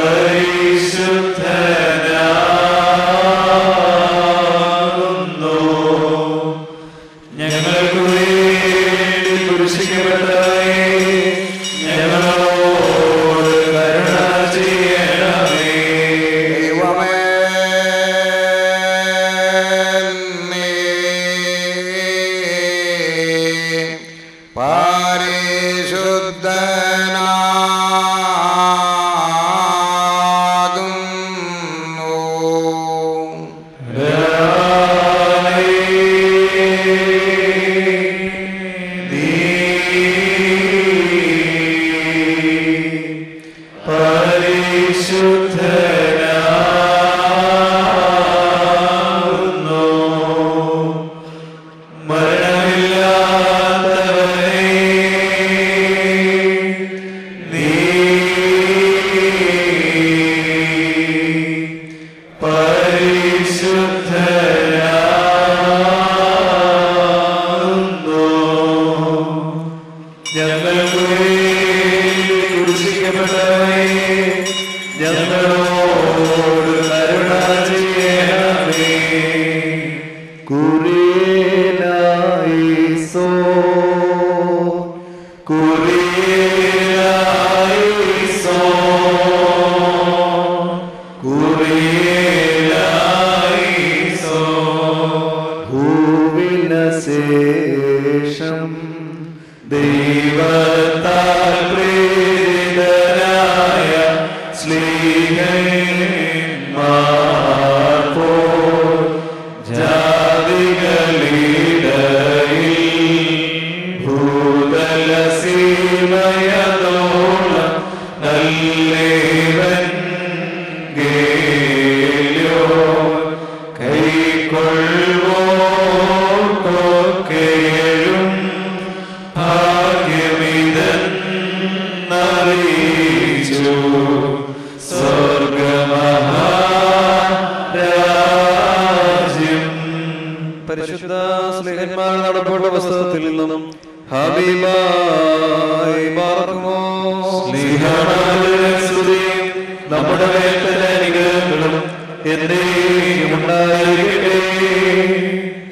പരിശുദ്ധ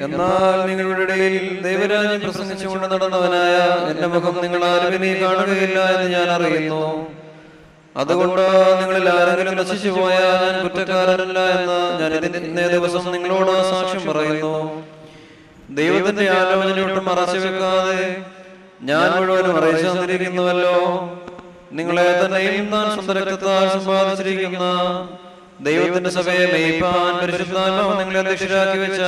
എന്നാൽ നിങ്ങളുടെ ഇടയിൽ ദൈവരാജ്യം പ്രസംഗിച്ചുകൊണ്ട് നടന്നവനായ എന്റെ മുഖം നിങ്ങൾ ആരും ഇനി കാണുകയില്ല എന്ന് ഞാൻ അറിയുന്നു. അതുകൊണ്ട് നിങ്ങളിൽ ആരെങ്കിലും നശിച്ചു പോയാൽ ഞാൻ കുറ്റക്കാരനല്ല എന്ന് ഞാൻ ഇന്നേ ദിവസം നിങ്ങളോട് സാക്ഷ്യം പറയുന്നു. ദൈവത്തിന്റെ ആലോചനയൊട്ടും മറച്ചു വെക്കാതെ ഞാൻ മുഴുവനും അറിയിച്ചു തന്നിരിക്കുന്നുവല്ലോ. നിങ്ങളെ തന്നെയും താൻ സ്വന്തം രക്തത്താൽ സമ്പാദിച്ചിരിക്കുന്ന ദൈവത്തിന്റെ സഭയെ മേയ്പ്പാൻ പരിശുദ്ധാത്മാവ് നിങ്ങളെ അധ്യക്ഷരാക്കി വെച്ച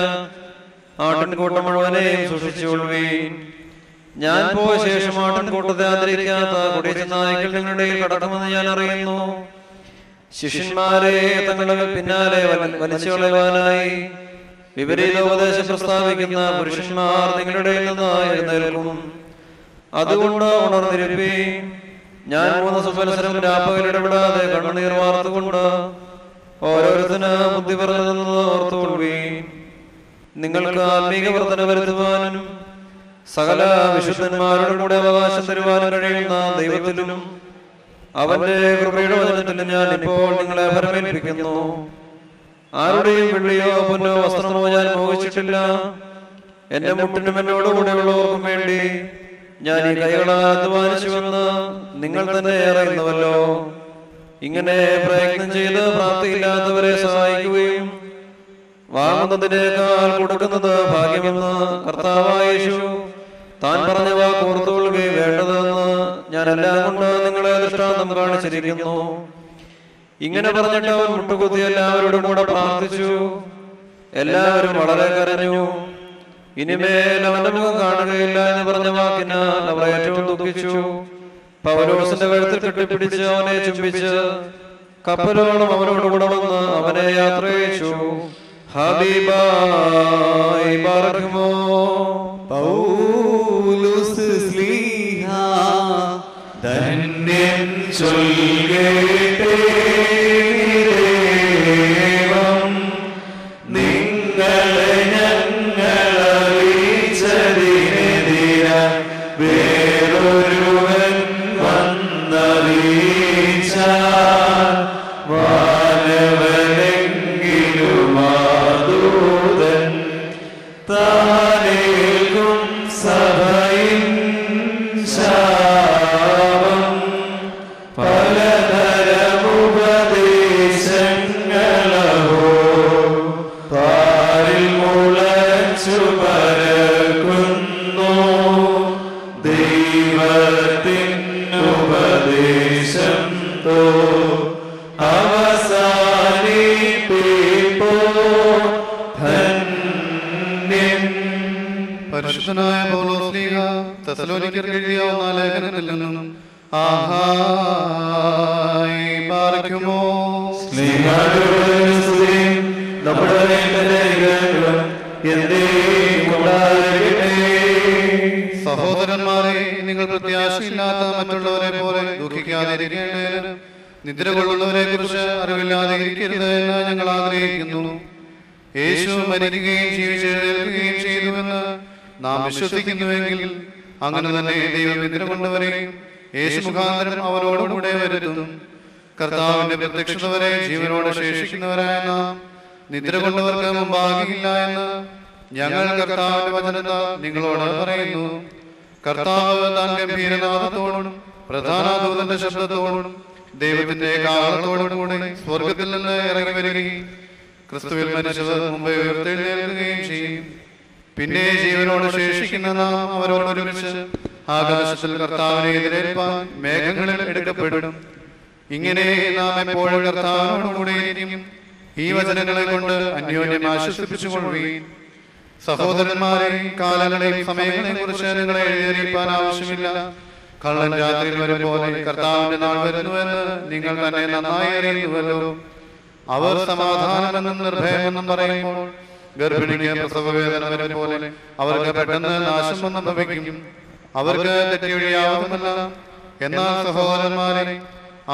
ആട്ടിൻകൂട്ടം മുഴുവനെയും സൂക്ഷിച്ചുകൊള്ളുവീൻ. ഞാൻ പോയ ശേഷം ആട്ടിൻകൂട്ടത്തെ ആദരിക്കാത്ത കൊടിയ നായ്ക്കൾ നിങ്ങളുടെ കടക്കുമെന്ന് ഞാൻ അറിയുന്നു. ശിഷ്യന്മാരെ തങ്ങളുടെ പിന്നാലെ വലിച്ചു കളയുവാനായി വിപരീത ഉപദേശം പ്രസ്താവിക്കുന്ന പുരുഷന്മാർ നിങ്ങളുടെ നിന്ന് എഴുന്നേൽക്കും. അതുകൊണ്ട് ഉണർന്നിരുപ്പീൻ. ഞാൻ 3 സംവത്സരം രാപ്പകൽ ഇടപെടാതെ കണ്ണുനീർ വാർത്തുകൊണ്ട് ഓരോരുത്തന് ബുദ്ധി പറഞ്ഞതെന്ന് ഓർത്തുകൊള്ളുവീൻ. നിങ്ങൾക്ക് ആത്മീക വർധന വരുത്തുവാനും സകല വിശുദ്ധന്മാരുടെ കൂടെ അവകാശം തരുവാനും കഴിയുന്ന ദൈവത്തിലും അവന്റെ കൃപയുടെ വചനത്തിലും ഞാൻ ഇപ്പോൾ നിങ്ങളെ ഭരമേൽപ്പിക്കുന്നു. ആരുടെയും വെള്ളിയോ പൊന്നോ വസ്ത്രമോ ഞാൻ മോഹിച്ചിട്ടില്ല. എന്റെ മുട്ടിനും എന്നോടുകൂടെയുള്ളവർക്കും വേണ്ടി ഞാൻ ഈ കൈകളാൽ അധ്വാനിച്ചുവെന്ന് നിങ്ങൾ തന്നെ അറിയുന്നുവല്ലോ. ഇങ്ങനെ പ്രയത്നം ചെയ്ത് പ്രാപ്തിയില്ലാത്തവരെ സഹായിക്കുകയും വാങ്ങുന്നതിനേക്കാൾ കൊടുക്കുന്നത് ഭാഗ്യമെന്ന് കർത്താവായ യേശു താൻ പറഞ്ഞ വാക്ക് ഓർത്തുകൊള്ളുകയും വേണ്ടതെന്ന് ഞാൻ എല്ലാം കൊണ്ട് നിങ്ങളെ ദൃഷ്ടാന്തം കാണിച്ചിരിക്കുന്നു. ഇങ്ങനെ പറഞ്ഞിട്ട് അവൻ മുട്ടുകുത്തി എല്ലാവരോടും കൂടെ പ്രാർത്ഥിച്ചു. എല്ലാവരും വളരെ കരഞ്ഞു. ഇനിമേൽ അവന്റെ മുഖം കാണുകയില്ല എന്ന് പറഞ്ഞ വാക്കിന് അവർ ഏറ്റവും ദുഃഖിച്ചു. പൗലോസിന്റെ കഴുത്തിൽ കെട്ടിപ്പിടിച്ച് അവനെ ചുംബിച്ച് കപ്പലോളം അവനോട് കൂടെ വന്ന് അവനെ യാത്ര അയച്ചു. ഹബീബായി പാർക്കുമോ പൗലോസ് സ്ലീഹ ധന്യൻ ചൊൽകേട്ടേ ദൈവം നിങ്ങളെ ഞങ്ങളറിയിച്ചതിനെതിര വേറൊരുവൻ വന്നറിയിച്ച വാനവനെങ്കിലും ആദൂതൻ താനേൽക്കും സഭയിൻ ശാപം പലതരമുപദേശ തീർത്തു അവസാനിപ്പിപ്പോ ധന്യൻ. പരിശുദ്ധനായ പൗലോസ്ലീഹ തെസ്സലോനിക്കർക്ക് എഴുതിയ ഒന്നാം ലേഖനത്തിൽ നിന്നും ആഹായി പാർക്കുമോ നമ്മുടെ സഹോദരന്മാരെ, നിങ്ങൾ പ്രത്യാശയില്ലാത്ത മറ്റുള്ളവരെ പോലെ ദുഃഖിക്കാതിരിക്കേണ്ടതിന് നിദ്ര കൊള്ളുന്നവരെ കുറിച്ച് അറിവില്ലാതെ ഇരിക്കരുത് എന്ന് ഞങ്ങൾ ആഗ്രഹിക്കുന്നു. യേശു മരിക്കുകയും ജീവിച്ചെഴുന്നേൽക്കുകയും ചെയ്തുവെന്ന് നാം വിശ്വസിക്കുന്നുവെങ്കിൽ അങ്ങനെ തന്നെ ദൈവം നിദ്ര കൊണ്ടവരെയും യേശു മുഖാന്തരം അവരോടുകൂടെ വരുത്തും. കർത്താവിന്റെ പ്രത്യക്ഷത വരെ ജീവനോടെ ശേഷിക്കുന്നവരായ നാം നിദ്ര കൊണ്ടവർക്ക് മുമ്പാകില്ല എന്ന് ഞങ്ങൾ കർത്താവിന്റെ വചനത്താൽ നിങ്ങളോട് പറയുന്നു. കർത്താവ് താൻ ഗംഭീരനാദത്തോടും പ്രധാന ദൂതന്റെ ശബ്ദത്തോടും ദൈവത്തിന്റെ കാഹളത്തോടും കൂടെ സ്വർഗത്തിൽ നിന്ന് ഇറങ്ങി വരികയും ക്രിസ്തുവിൽ മരിച്ചവർ മുമ്പേ ഉയർത്തെഴുന്നേൽക്കുകയും ചെയ്യും. പിന്നെ ജീവനോട് ശേഷിക്കുന്ന നാം അവരോടൊരുമിച്ച് ആകാശത്തിൽ കർത്താവിനെ എതിരേൽപ്പാൻ മേഘങ്ങളിൽ എടുക്കപ്പെടും. ഇങ്ങനെ നാം എപ്പോഴും കർത്താവിനോടുകൂടെയിരിക്കും. ഈ വചനങ്ങളെ കൊണ്ട് അന്യോന്യം ആശ്വസിപ്പിച്ചുകൊള്ളുകയും. സഹോദരന്മാരെ, കാലങ്ങളെയും സമയങ്ങളെയും കുറിച്ച് നിങ്ങളെ എഴുതിയിരിക്കാൻ ആവശ്യമില്ല. കള്ളൻ രാത്രിയിൽ വരും പോലെ കർത്താവിന്റെ നാൾ വരുന്നുവെന്ന് നിങ്ങൾ തന്നെ നന്നായി അറിയുന്നുവല്ലോ. അവർ സമാധാനമെന്നും നിർഭയമെന്നും പറയുമ്പോൾ ഗർഭിണിക്ക് പ്രസവവേദന വരും പോലെ അവർക്ക് പെട്ടെന്ന് നാശം സംഭവിക്കും. അവർക്ക് തെറ്റിയൊഴിയാവുന്നതല്ല. എന്നാൽ സഹോദരന്മാരെ,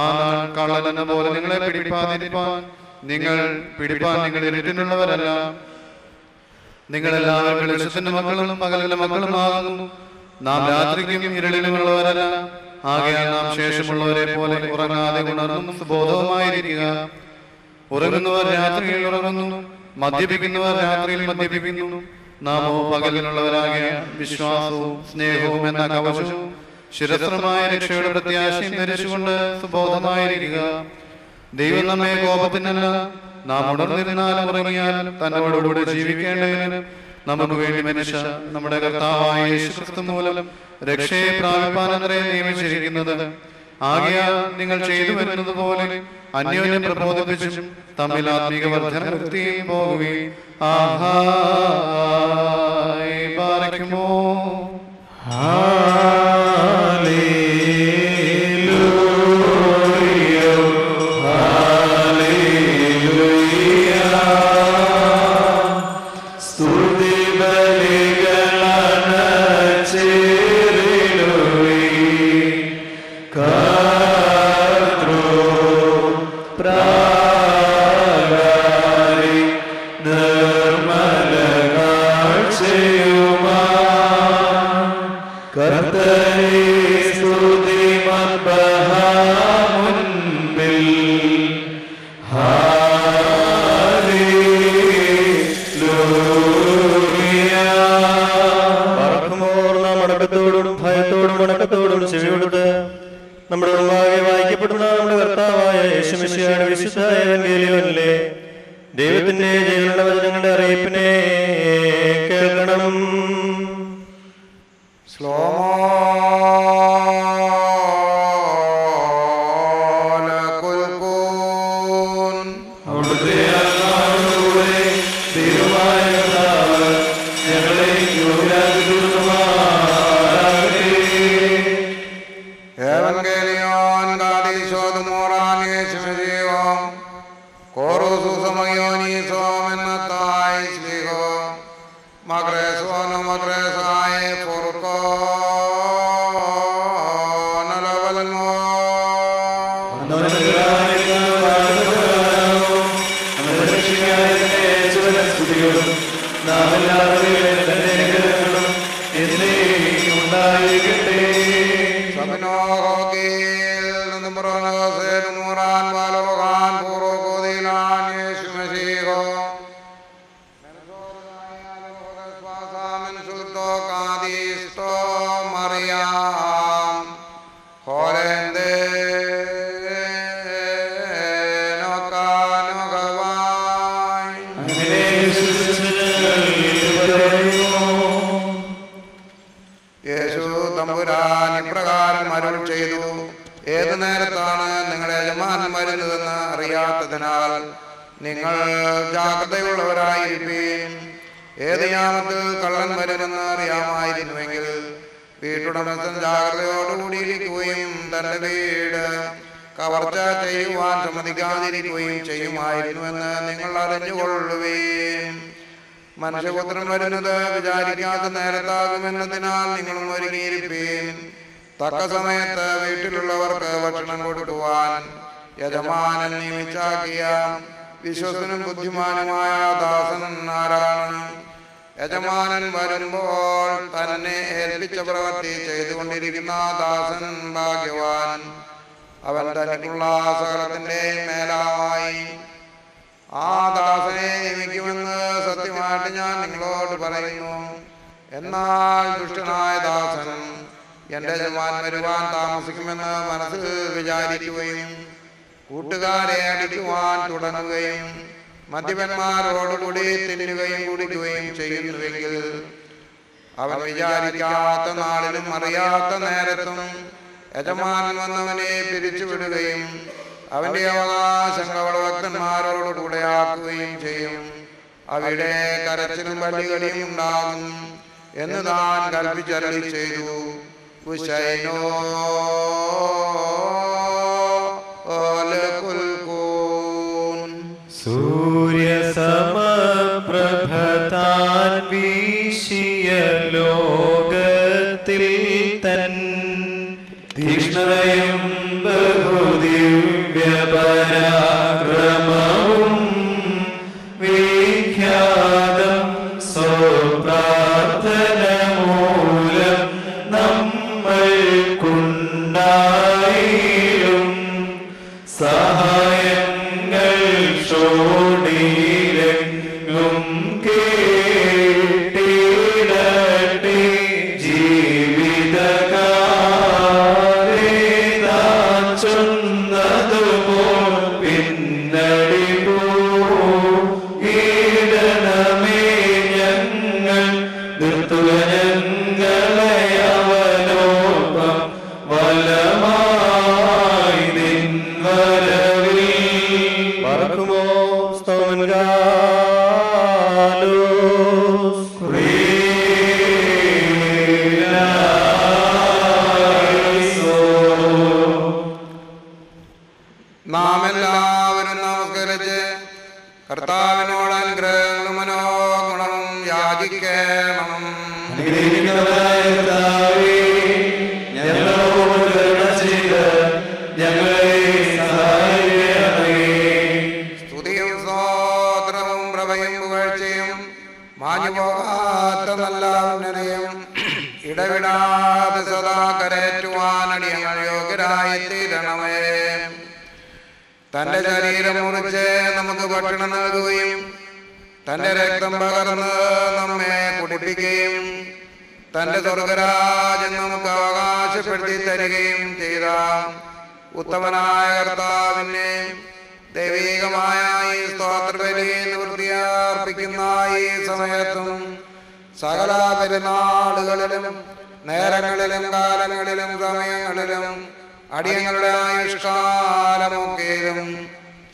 ആ നാൾ കള്ളനെന്ന പോലെ നിങ്ങളെ പിടിപ്പാൻ നിങ്ങൾ ഇരുട്ടിനുള്ളവരല്ല. നിങ്ങളെല്ലാവരും വെളിച്ചത്തിന്റെ മക്കളും പകലിന്റെ മക്കളുമാകുന്നു. നാം രാത്രിക്കും ഇരുളിലുമുള്ളവരല്ല. ആകയാൽ നാം ശേഷമുള്ളവരെ പോലെ ഉറങ്ങാതെ ഉണർന്നും സുബോധവുമായിരിക്കുക. ഉറങ്ങുന്നവർ രാത്രിയിൽ ഉറങ്ങുന്നു, മദ്യപിക്കുന്നവർ രാത്രിയിൽ മദ്യപിക്കുന്നു. നാമോ പകലിനുള്ളവരാകിയ വിശ്വാസവും സ്നേഹവും എന്ന കവചവും ശിരസ്ത്രമായ രക്ഷയുടെ പ്രത്യാശയും ധരിച്ചുകൊണ്ട് സുബോധമായിരിക്കുക. ദൈവം നമ്മെ കോപത്തിനല്ല, നാം ഉണർന്നിരുന്നാലും ഉറങ്ങിയാലും തന്നോടുകൂടെ ജീവിക്കേണ്ടതിന് നമുക്ക് വേണ്ടി മനുഷ്യ നമ്മുടെ കർത്താവായ യേശുക്രിസ്തു മൂലം രക്ഷയെ പ്രാപിപ്പാനത്രേ നിയമിച്ചിരിക്കുന്നത്. ആകയാൽ നിങ്ങൾ ചെയ്തു വരുന്നത് പോലെ അന്യോന്യം പ്രബോധിപ്പിച്ചും തമ്മിൽ ആത്മീക വർദ്ധന വരുത്തിയും പോകുകയും ആഹായി പാർക്കുമോ. നമ്മുടെ മുമ്പാകെ വായിക്കപ്പെടുന്ന നമ്മുടെ കർത്താവായ യേശുമിശിഹായുടെ വിശുദ്ധ എവങ്കേലിയോനിലെ ദൈവത്തിന്റെ ജീവനുള്ള വചനങ്ങളുടെ അറിയിപ്പിനെ കേൾക്കണം. ഏതു നേരത്താണ് നിങ്ങളുടെ യജമാനൻ വരുന്നതെന്ന് അറിയാത്തതിനാൽ നിങ്ങൾ ജാഗ്രതയുള്ളവരായിരിക്കും. ഏത് യാമത്തിൽ കള്ളൻ വരുമെന്ന് അറിയാമായിരുന്നുവെങ്കിൽ വീട്ടുടമസ്ഥൻ ജാഗ്രതയോടുകൂടിയിരിക്കുകയും തന്റെ വീട് കവർച്ച ചെയ്യുവാൻ സമ്മതിക്കാതിരിക്കുകയും ചെയ്യുമായിരുന്നുവെന്ന് നിങ്ങൾ അറിഞ്ഞുകൊള്ളുകയും. മനുഷ്യപുത്രൻ വരുന്നത് വിചാരിക്കാത്ത നേരത്താകുമെന്നതിനാൽ നിങ്ങളും ഒരുങ്ങിയിരിപ്പീൻ. തക്ക സമയത്ത് വീട്ടിലുള്ളവർക്ക് ഭക്ഷണം കൊടുക്കുവാൻ യജമാനൻ നിയമിച്ചാക്കിയ വിശ്വസ്തനും ബുദ്ധിമാനുമായ ദാസൻ ആരാണ്? യജമാനൻ വരുമ്പോൾ തന്നെ ഏൽപ്പിച്ച പ്രവൃത്തി ചെയ്തുകൊണ്ടിരിക്കുന്ന ദാസൻ ഭാഗ്യവാൻ. അവൻ തനിക്കുള്ള സകലത്തിന്റെ മേലായി ആ ദാസനെ നിയമിക്കുമെന്ന് സത്യമായിട്ട് ഞാൻ നിങ്ങളോട് പറയുന്നു. എന്നാൽ ദുഷ്ടനായ ദാസൻ എന്റെ യജമാൻ വരുവാൻ താമസിക്കുമെന്ന് മനസ്സിൽ വിചാരിക്കുകയും കൂട്ടുകാരെ അടിക്കുവാൻ തുടങ്ങുകയും മദ്യപന്മാരോടുകൂടി തിന്നുകയും കുടിക്കുകയും ചെയ്യുന്നുവെങ്കിൽ അവൻ വിചാരിക്കാത്ത നാളിലും അറിയാത്ത നേരത്തും യജമാനൻ വന്നവനെ പിരിച്ചുവിടുകയും അവന്റെ അവകാശം കവടഭക്തന്മാരോടുകൂടെ ആക്കുകയും ചെയ്യും. അവിടെ കരച്ചിലും പള്ളികളിയും ഉണ്ടാകും എന്ന് താൻ കൽപ്പിച്ചരളി ചെയ്തു. ഉശൈനോ സൂര്യസമപ്രഭതാൻ വീശിയ ലോകത്തിൽ തൻ തീക്ഷ്ണതയും ബഹുദിവ്യപരാക്രമവും വിഖ്യാതം സ്വപ്രാർത്ഥന മൂലം നമ്മൾക്കുണ്ടായിരും സഹായങ്ങൾ ഷോടിയിലെങ്ങും കേട്ടിടട്ടെ. ജീവിതകാലേ താൻ ചൊന്നതുപോൽ പിന്നടി പോയിടണമേ ഞങ്ങൾ. നിർത്തുക ഞങ്ങളെ അവനോപം വലമായി നിൻ വരവിൽ. പറക്കുമോ നാം എല്ലാവരും നമസ്കരിച്ച് കർത്താവിനോട് അനുഗ്രഹങ്ങളും മനോഗുണവും യാചിക്കണം. സ്തുതിയും സ്തോത്രവും പ്രഭയും പുകഴ്ചയും മാഞ്ഞുപോകാത്ത നല്ല ഉന്നതയും ഇടവിടാതെ സദാ കരേറ്റുവാൻ അടിയങ്ങൾ യോഗ്യരായി തീരണമേ. തന്റെ ശരീരം മുറിച്ച് നമുക്ക് ഭക്ഷണം നൽകുകയും തന്റെ രക്തം പകർന്ന് നമ്മെ കുടിപ്പിക്കുകയും തന്റെ സ്വർഗരാജ്യം നമുക്ക് അവകാശപ്പെടുത്തി തരികയും ചെയ്ത ഉത്തമനായ കർത്താവിനെ ദൈവികമായ ഈ സ്തോത്രബലി നിവൃത്തിയർപ്പിക്കുന്ന ഈ സമയത്തും സകല പെരുന്നാളുകളിലും നേരങ്ങളിലും കാലങ്ങളിലും സമയങ്ങളിലും അടിയങ്ങളുടെ ആയുഷ്കാലമൊക്കെയും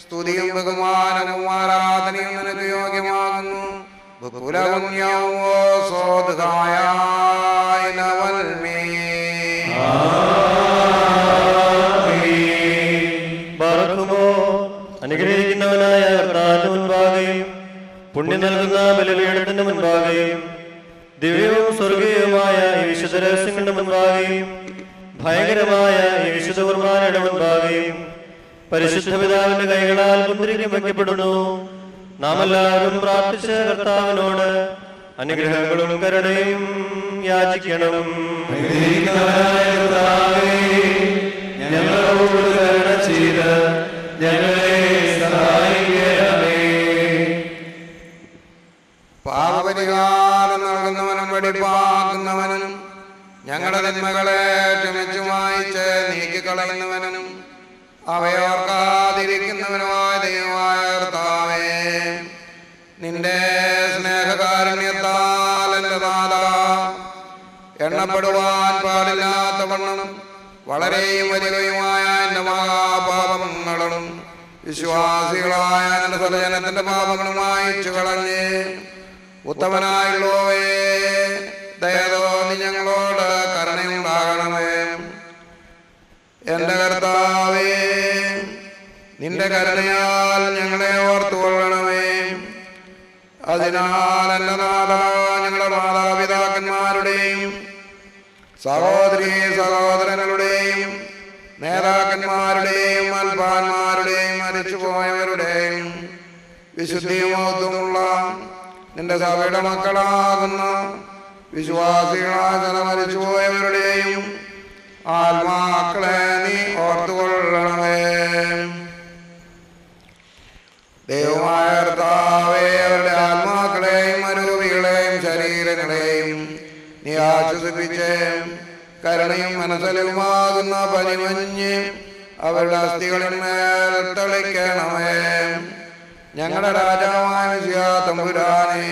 സ്തുതിയും ബഹുമാനവും ആരാധനയും നിനക്ക് യോഗ്യമാകുന്നു. അനുഗ്രഹിക്കുന്നവനായ കർത്താവിന്റെ മുൻപാകെയും പുണ്യം നൽകുന്ന ബലിപീഠത്തിന്റെ മുൻപാകെയും ദിവ്യവും സ്വർഗീയവുമായ ഈ വിശുദ്ധ രഹസ്യങ്ങളുടെ മുൻപാകെയും ഭയങ്കരമായ ഈ വിശുദ്ധ കുർബാനയുടെ മുൻപാകെയും പരിശുദ്ധ പിതാവിന്റെ കൈകളാൽ മുദ്രിക്കും വയ്ക്കപ്പെടുന്നു. നാം എല്ലാവരും പ്രാർത്ഥിച്ച കർത്താവിനോട് അനുഗ്രഹങ്ങളും കരുണയും യാചിക്കണം. ഞങ്ങളോട് കരുണ ചെയ്ത് ഞങ്ങളെ സഹായിക്കണമേ. പാപപരിഹാരം നൽകുന്നവനും വെടിപ്പാക്കുന്നവനും ഞങ്ങളുടെ നന്മകളെ ക്ഷമിച്ചു വായിച്ച് നീക്കിക്കളയുന്നവനും അവയോർക്കാതിരിക്കുന്നവനുമായ ദൈവമായ കർത്താവേ, നിന്റെ സ്നേഹകാരുണ്യത്താൽ എന്റെ നാഥ എണ്ണപ്പെടുവാൻ പാടില്ലാത്തവണ്ണം വളരെയും വലിയവയുമായ എന്റെ മഹാപാപങ്ങളും വിശ്വാസികളായ എന്റെ സർജനത്തിന്റെ പാപങ്ങളും മായിച്ചു കളഞ്ഞ് ഉത്തമനായുള്ളോവേ ദയതോന്നി ഞങ്ങളോട് കരുണയുണ്ടാകണമേ. എന്റെ കർത്താവേ, നിന്റെ കരുണയാൽ ഞങ്ങളെ ഓർത്തുകൊള്ളണമേ. അതിനാൽ എന്റെ നാഥ, ഞങ്ങളുടെ മാതാപിതാക്കന്മാരുടെയും സഹോദരീ സഹോദരങ്ങളുടെയും നേതാക്കന്മാരുടെയും അൽപാന്മാരുടെയും മരിച്ചുപോയവരുടെയും വിശുദ്ധിയുമൊത്തുമുള്ള നിന്റെ സഭയുടെ മക്കളാകുന്ന വിശ്വാസികളായ മരിച്ചുപോയവരുടെയും ആത്മാക്കളെ നീ ഓർത്തുകൊള്ളണമേ. ദൈവമായ കർത്താവേ, അവരുടെ ആത്മാക്കളെയും അരൂപികളെയും ശരീരങ്ങളെയും നീ ആശ്വസിപ്പിച്ച് കരുണയും മനസ്സലുമാകുന്ന പനിമഞ്ഞ് അവരുടെ അസ്ഥികളിന്മേൽ തളിക്കണമേ. ഞങ്ങളുടെ രാജാവായ മിശിഹാ തമ്പുരാനെ,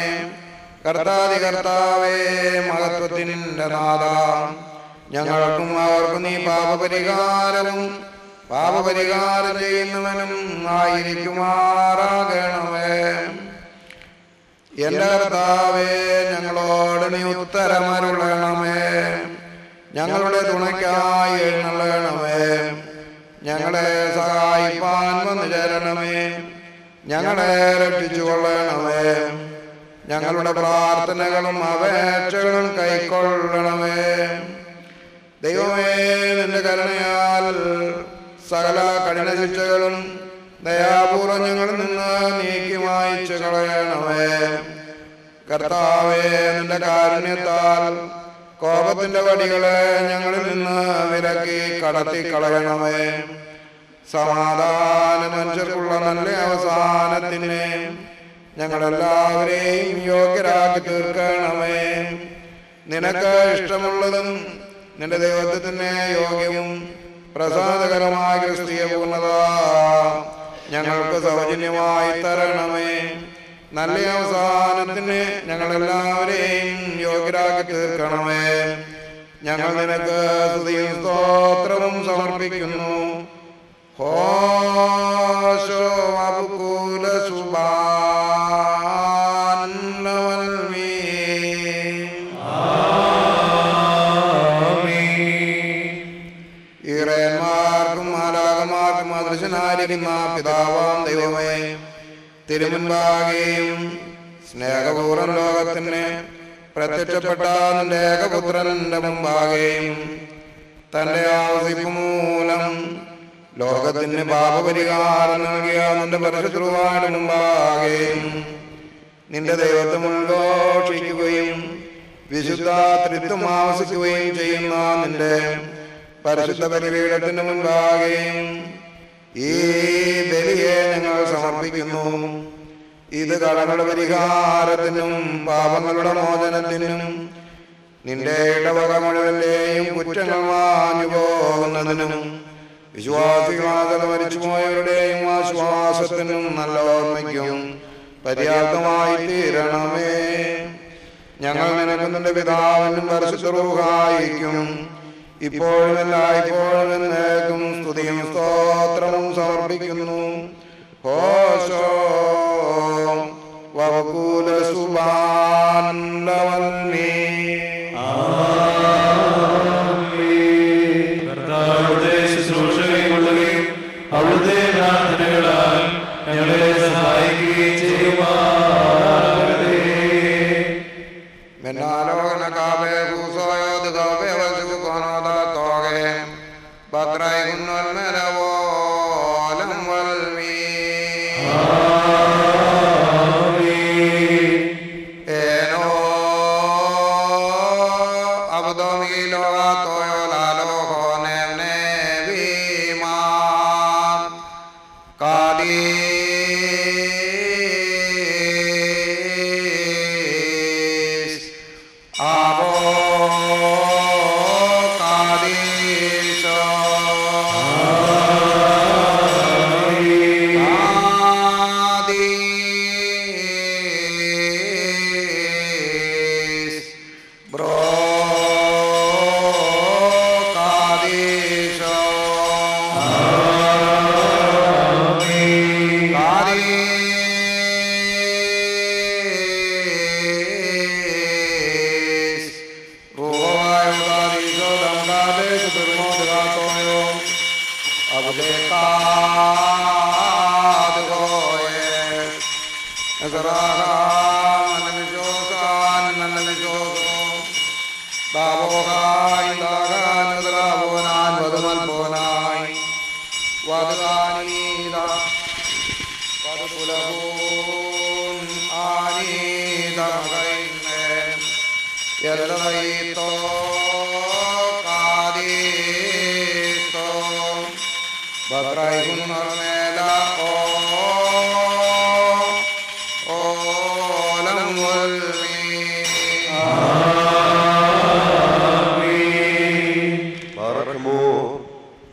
കർത്താതി കർത്താവേ, മഹത്വത്തിൻ്റെ നാഥ, ഞങ്ങൾക്കും അവർക്കും നീ പാപപരിഹാരം ചെയ്യുന്നവനും ആയിരിക്കുമാറാകണമേ. എന്റെ കർത്താവേ, ഞങ്ങളോട് നീ ഉത്തരമരുളണമേ. ഞങ്ങളുടെ തുണയ്ക്കായി എഴുന്നള്ളണമേ. ഞങ്ങളെ സഹായിപ്പാൻ വന്നു ചേരണമേ. ഞങ്ങളെ രക്ഷിച്ചുകൊള്ളണമേ. ഞങ്ങളുടെ പ്രാർത്ഥനകളും അപേക്ഷകളും കൈക്കൊള്ളണമേ. ദൈവമേ, നിന്റെ കരുണയാൽ സകല കഠിന ശിക്ഷകളും ദയാപൂർവം ഞങ്ങളിൽ നിന്ന് നീക്കി മായിച്ചു കളയണമേ. കർത്താവേ, നിന്റെ കാരുണ്യത്താൽ കോപത്തിന്റെ വടികളെ ഞങ്ങളിൽ നിന്ന് വിലക്കി കടത്തി കളയണമേ. സമാധാന മനുഷ്യർക്കുള്ള നല്ല അവസാനത്തിന് ഞങ്ങളെല്ലാവരെയും യോഗ്യരാക്കി തീർക്കണമേ. നിനക്ക് ഇഷ്ടമുള്ളതും നിന്റെ ദൈവത്വത്തിന് യോഗ്യവും പ്രസാദകരമായ ക്രിസ്തീയ പൂർണ്ണത ഞങ്ങൾക്ക് സൗജന്യമായി തരണമേ. നല്ല അവസാനത്തിന് ഞങ്ങളെല്ലാവരെയും യോഗ്യരാക്കി തീർക്കണമേ. ഞങ്ങൾ നിനക്ക് സ്തുതിയും സ്തോത്രവും സമർപ്പിക്കുന്നു. ഹോശോ അബുകൂല സുബാനവൽമീ. ഈറന്മാർക്കും മാലാകന്മാർക്കും അദൃശ്യനായിരിക്കുന്ന പിതാവാം ദൈവമേ, തിരുമുൻപാകെയും സ്നേഹപൂർവ്വം ലോകത്തിന് പ്രത്യക്ഷപ്പെട്ട നിന്റെ ഏകപുത്രന്റെ മുമ്പാകെയും തന്റെ ആവശ്യം മൂലം ലോകത്തിന് പാപപരിഹാരം നൽകിയ നിന്റെ പരിശുദ്ധരുടെ മുമ്പാകെയും നിന്റെ ദൈവത്വം ഉദ്ഘോഷിക്കുകയും വിശുദ്ധ ത്രിത്വം ആവസിക്കുകയും ചെയ്യുന്ന നിന്റെ പരിശുദ്ധ ബലിപീഠത്തിന് മുൻപാകെയും ഈ ബലിയെ ഞങ്ങൾ സമർപ്പിക്കുന്നു. ഇത് കടങ്ങളുടെ പരിഹാരത്തിനും പാപങ്ങളുടെ മോചനത്തിനും നിന്റെ ഇടവക മുഴുവന്റെയും കുറ്റങ്ങൾ മാഞ്ഞു പോകുന്നതിനും വിശ്വാസികളാകെ മരിച്ചുപോയവരുടെയും ആശ്വാസത്തിനും നല്ല ഓർമ്മയ്ക്കും പര്യാപ്തമായി തീരണമേ. ഞങ്ങൾ നിനക്ക് നിന്റെ പിതാവിനും പരിശുദ്ധ റൂഹായിക്കും ഇപ്പോഴും എല്ലായ്പ്പോഴും എന്നേക്കും സ്തുതിയും സ്തോത്രവും സമർപ്പിക്കുന്നു. ഹോശോ വവകൂല സുബാനവൽമീ. കർത്താവിന്റെ ശുശ്രൂഷ കൈക്കൊള്ളുകയും അവിടുത്തെ പ്രാർത്ഥനകളാൽ ഞങ്ങളെ സഹായിക്കുകയും ചെയ്യുമാറാകട്ടെ. Abo Kadisha.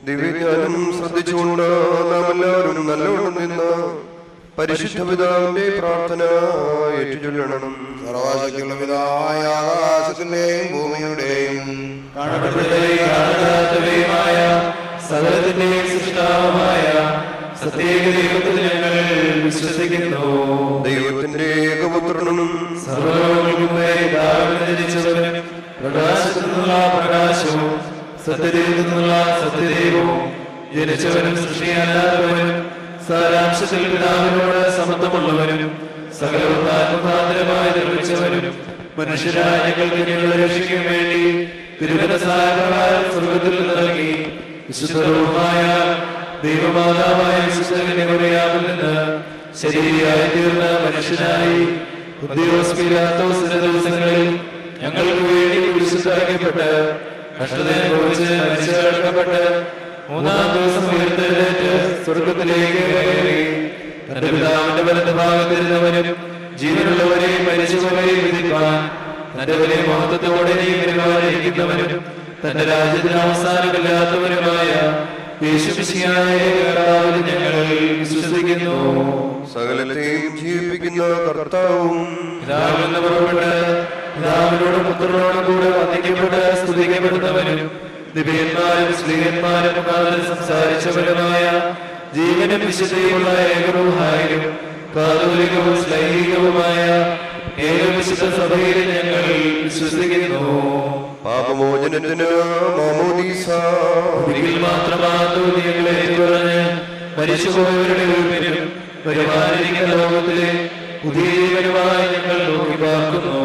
ദിവ്യജ്ഞാനം ശ്രദ്ധിച്ചുകൊണ്ട് നാം എല്ലാവരും നല്ലോണം നിന്ന് പരിശുദ്ധ പിതാവിന്റെ പ്രാർത്ഥന ഏറ്റുചൊല്ലണം. സർവശക്തിയുള്ള പിതാവായ ആകാശത്തിന്റെയും ഭൂമിയുടെയും കാണാത്തവയുമായ സകലത്തിന്റെയും സൃഷ്ടാവുമായ സത്യേക ദൈവത്തിൽ ഞങ്ങൾ വിശ്വസിക്കുന്നു. ദൈവത്തിന്റെ ഏകപുത്രനും സർവ്വലോകങ്ങൾക്കും ജനിച്ചവനും പ്രകാശത്തിൽ നിന്നുള്ള പ്രകാശവും സത്യദൈവത്തിൽ നിന്നുള്ള സത്യദൈവവും ജനിച്ചവനും സൃഷ്ടിയല്ലാത്തവനും സാരാംശത്തിൽ പിതാവിനോട് സമത്വമുള്ളവനും സകലമുഖാന്തരമായി നിർമ്മിച്ചവനും മനുഷ്യരായ ഞങ്ങൾക്ക് ഞങ്ങളെ രക്ഷിക്കാൻ വേണ്ടി തിരുമനസായ പ്രകാരം സ്വർഗത്തിൽ നിന്നിറങ്ങി വിശുദ്ധരൂപമായ ദൈവമാതാവായ വിശുദ്ധകന്യകമറിയാമിൽ നിന്ന് ശരീരയായി തീർന്ന മനുഷ്യനായി ദിവസങ്ങളിൽ ഞങ്ങൾക്ക് വേണ്ടി കുരിശിലറക്കപ്പെട്ട് കഷ്ടതയെക്കുറിച്ച് മരിച്ചടക്കപ്പെട്ട് മൂന്നാം ദിവസം ഉയർത്തെഴുന്നേറ്റ് സ്വർഗത്തിലേക്ക് കയറി തന്റെ പിതാവിന്റെ വലതുഭാഗത്തിരുന്നവനും ജീവനുള്ളവരെയും മരിച്ചവരെയും വിധിക്കാൻ തന്റെ വലിയ മഹത്വത്തോടെ വരുവാനിരിക്കുന്നവനും തന്റെ രാജ്യത്തിന് അവസാനമില്ലാത്തവനുമായ യേശുമിശിഹായ കർത്താവിൽ ഞങ്ങൾ വിശ്വസിക്കുന്നു. സകലത്തെയും ജീവിപ്പിക്കുന്ന കർത്താവും പിതാവിൽ നിന്ന് പുറപ്പെട്ട് പിതാവിനോടും പുത്രനോടും കൂടെ വന്ദിക്കപ്പെട്ട് സ്തുതിക്കപ്പെടുന്നവനും ദിവ്യന്മാരും സ്ത്രീയന്മാരും മുഖാന്തരം സംസാരിച്ചവരുമായ ജീവനും വിശുദ്ധിയുമുള്ള ഏകരൂഹായും കാതോലികവും ശ്ലൈഹികവുമായ ഏകവിശുദ്ധ സഭയിൽ ഞങ്ങൾ വിശ്വസിക്കുന്നു. പാപമോചനത്തിന് മാമോദീസ ഒരിക്കൽ മാത്രമാത്തു ഞങ്ങളെ ഏറ്റുപറഞ്ഞ് മരിച്ചുപോയവരുടെ ഉയർപ്പിനും വരുവാനിരിക്കുന്ന ലോകത്തിലെ പുതിയ ജീവനുമായി ഞങ്ങൾ നോക്കി പാർക്കുന്നു.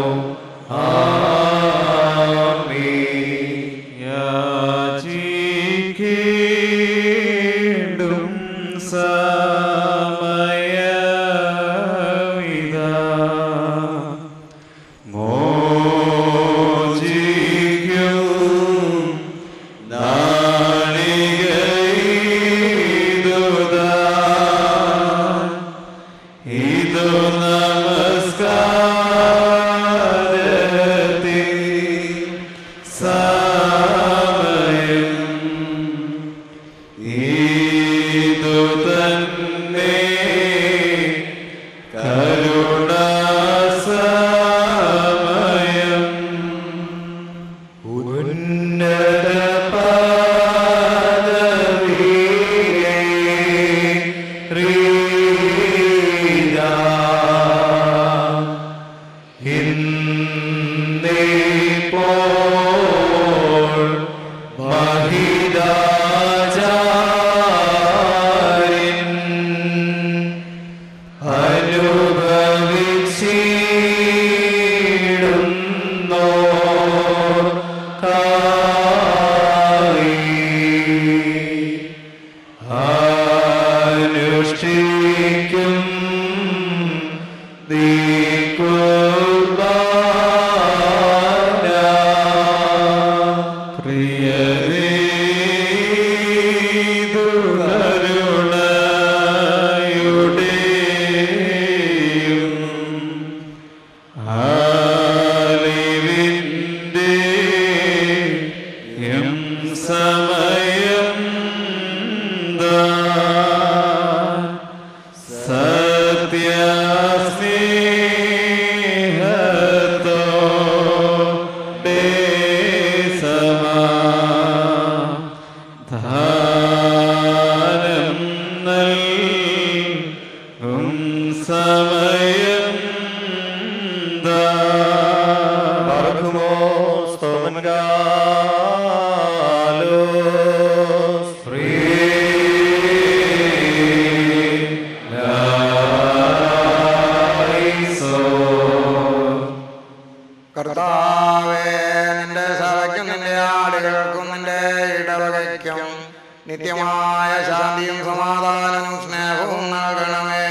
നിത്യമായ ശാന്തിയും സമാധാനവും സ്നേഹവും നൽകണമേ.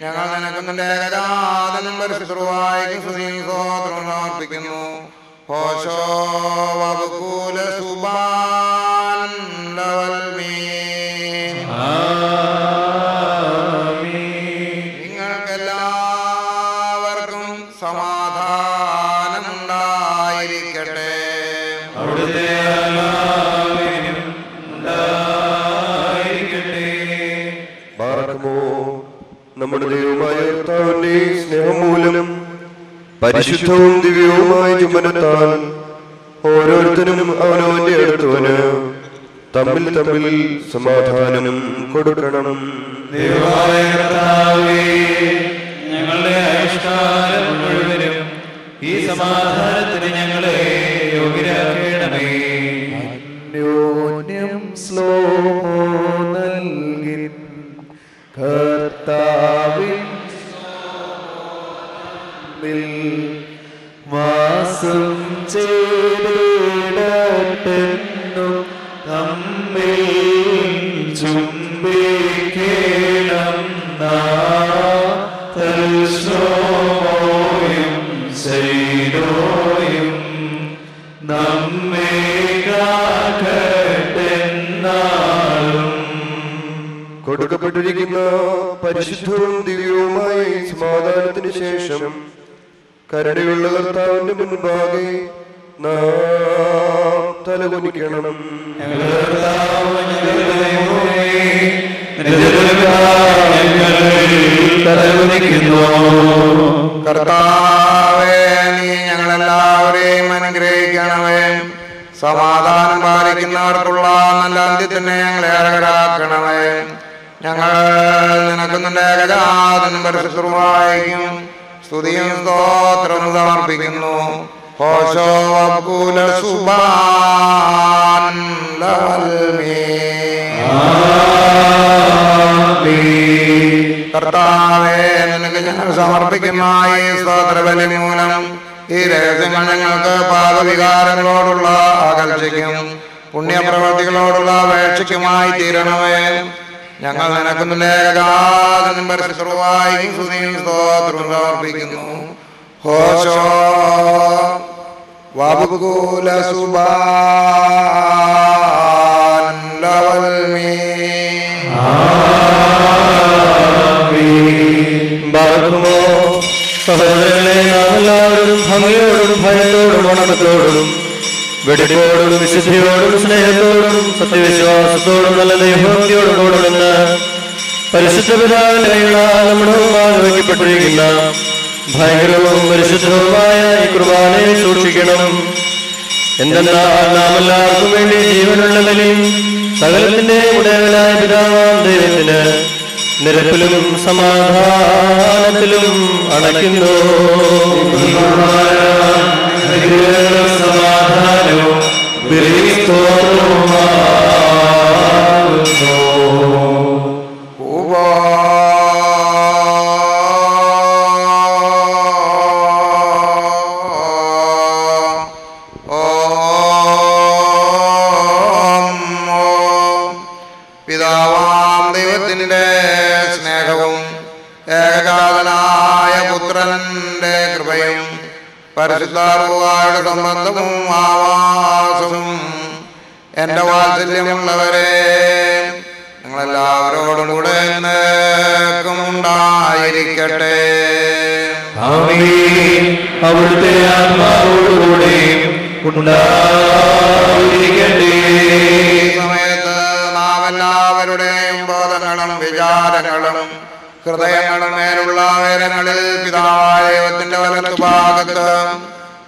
ഞങ്ങൾ നിനക്ക് നിന്റെ ഏകജാതനും പരിശുദ്ധവായിക്കും സ്തുതിയും സ്തോത്രവും സമർപ്പിക്കുന്നു. ഹോശോ വബുകൂല സുബാൻ ലവൽമീൻ. നിങ്ങൾക്കെല്ലാവർക്കും സമാധാനമുണ്ടായിരിക്കട്ടെ. അവിടുത്തെ നമ്മുടെ ദൈവമായ കർത്താവിന്റെ സ്നേഹം മൂലം പരിശുദ്ധവും ദിവ്യവുമായ ചുമനത്താൽ ഓരോരുത്തരും അവനവന്റെ അടുത്തവന് തമ്മിൽ തമ്മിൽ സമാധാനം കൊടുക്കണം. ദൈവമായ കർത്താവേ, ഞങ്ങളുടെ ആയുഷ്കാലം മുഴുവനും ഈ സമാധാനത്തിന് ഞങ്ങളെ യോഗ്യരാക്കണമേ. അന്യോന്യം സ്ലോമോ നൽകിൻ കർത്താവിൻ വാസം ചെയ്തിടട്ടെന്നും തമ്മിൽ ചുംബിക്കണം. തൽസോയും ചെയ്തോയും നമ്മെ കാക്കട്ടെന്നാളും. കൊടുക്കപ്പെട്ടിരിക്കുന്ന പരിശുദ്ധവും ദിവ്യവുമായ സമാധാനത്തിന് ശേഷം കരുണയുള്ള കർത്താവിന്റെ മുൻപാകെ നാം തലകുനിക്കണം. കർത്താവേ, നീ ഞങ്ങളെല്ലാവരെയും അനുഗ്രഹിക്കണമേ. സമാധാനം പാലിക്കുന്നവർക്കുള്ള നല്ല അന്ത്യത്തിനെ ഞങ്ങളെ അർഹരാക്കണമേ. ഞങ്ങൾ നിനക്ക് നിന്റെ ഏകജാതനും പരിശുദ്ധവായിക്കും സ്തുതിയും സ്തോത്രവും സമർപ്പിക്കുന്നു. ഹോശോ വബുകൂല സുബാൻ ലവൽമീൻ. കർത്താവേ, നിനക്ക് ഞങ്ങൾ സമർപ്പിക്കുന്ന ഈ സ്തോത്രബലി മൂലം ഈ രഹസ്യങ്ങൾ ഞങ്ങൾക്ക് പാപവികാരങ്ങളോടുള്ള അകൽച്ചയ്ക്കും പുണ്യപ്രവർത്തികളോടുള്ള അപേക്ഷയ്ക്കുമായി തീരണമേ. ഞങ്ങൾ നിനക്ക് നിന്റെ ഏകജാതനും പരിശുദ്ധവായിക്കും സ്തുതിയും സ്തോത്രവും സമർപ്പിക്കുന്നു. ഹോശോ വബുകൂല സുബാൻ ലവൽമീൻ. സഹോദരങ്ങളെ, നാം എല്ലാവരും ഭംഗിയോടും ഭയത്തോടും ഉണക്കത്തോടും വെടിപ്പോടും വിശുദ്ധിയോടും സ്നേഹത്തോടും സത്യവിശ്വാസത്തോടും നല്ല ദൈവഭക്തിയോടും കൂടുമെന്ന് പരിശുദ്ധ പിതാവിന്റെ നമ്മുടെ മുമ്പാകെ വയ്ക്കപ്പെട്ടിരിക്കുന്ന ഭയങ്കരവും പരിശുദ്ധവുമായ ഈ കുർബാനയെ സൂക്ഷിക്കണം. എന്തെന്നാൽ നാം എല്ലാവർക്കും വേണ്ടി ജീവനുള്ള ബലിയും സകലത്തിന്റെ ഉടയവനായ പിതാവാം ദൈവത്തിന് നിരപ്പിലും സമാധാനത്തിലും അണയ്ക്കുന്നു. സമാധാനവും പിതാവാം ദൈവത്തിന്റെ സ്നേഹവും ഏകജാതനായ പുത്രന്റെ കൃപയും പരിശുദ്ധാത്മാവുടെ സംബന്ധവും ആവാസവും എന്റെ വാത്സല്യമുള്ളവരെ നിങ്ങളെല്ലാവരോടും കൂടെ എന്നേക്കും ഉണ്ടായിരിക്കട്ടെ. അവിടുത്തെ ആത്മാവോടുകൂടെയും ഉണ്ടായിരിക്കട്ടെ. ഈ സമയത്ത് നാം എല്ലാവരുടെയും ബോധങ്ങളും വിചാരങ്ങളും ഹൃദയങ്ങളും മേലുള്ള വേദനകളിൽ പിതാവായ ദൈവത്തിന്റെ വലത്ത് ഭാഗത്ത്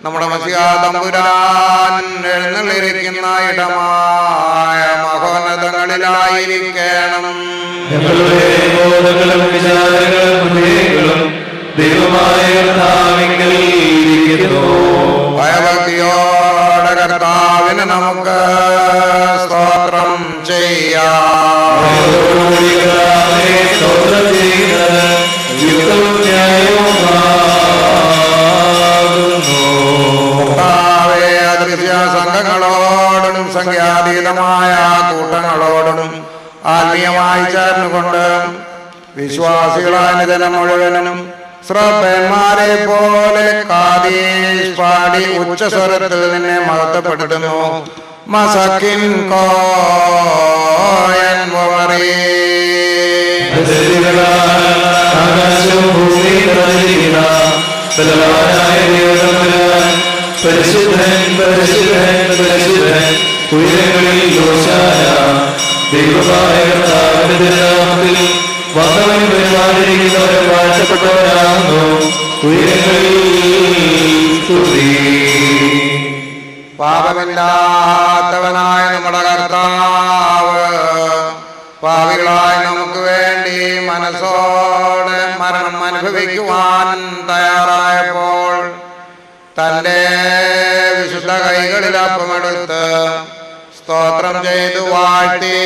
നമ്മുടെ മസിഹാ തമ്പുരാൻ എഴുന്നള്ളിരിക്കുന്ന ഇടമായ മഹോന്നതങ്ങളിലായിരിക്കണം. ഞങ്ങളുടെ ബോധങ്ങളും വിചാരങ്ങളും ഹൃദയങ്ങളും ദൈവമായ കർത്താവിങ്കൽ ഇരിക്കുന്നു. ഭയഭക്തിയോടെ കർത്താവിന് നമുക്ക് സ്തോത്രം ചെയ്യാം. സ്തോത്രം ചെയ്യുന്നത് യുക്തവും ന്യായവുമാകുന്നു. കർത്താവേ, അദൃശ്യ സംഘങ്ങളോടും സംഖ്യാതീതമായ കൂട്ടങ്ങൾ ഞങ്ങളോടും ആത്മീയമായി ചേർന്നുകൊണ്ട് വിശ്വാസികളായ ജനം മുഴുവനും ശ്രദ്ധന്മാരെ പോലെ കാതീശ് പാടി ഉച്ചസ്വരത്തിൽ നിന്നെ മഹത്വപ്പെടുത്തുന്നു. മസക്കിൻ കോയൻ പരിശുദ്ധൻ പരിശുദ്ധൻ പരിശുദ്ധൻ ഉയരങ്ങളിൽ ദൈവമായ കർത്താവിന്റെ നാമത്തിൽ വന്നവനും വരുവാനിരിക്കുന്നവരും വാഴ്ത്തപ്പെട്ടവരാകുന്നു. ഉയരങ്ങളിൽ സ്തുതി. പാപമില്ലാത്തവനായ നമ്മുടെ കർത്താവ് പാപികളായ നമുക്ക് വേണ്ടി മനസ്സോടെ മരണം അനുഭവിക്കുവാൻ തയ്യാറായപ്പോൾ തന്റെ വിശുദ്ധ കൈകളിൽ അപ്പമെടുത്ത് സ്തോത്രം ചെയ്തു വാഴ്ത്തി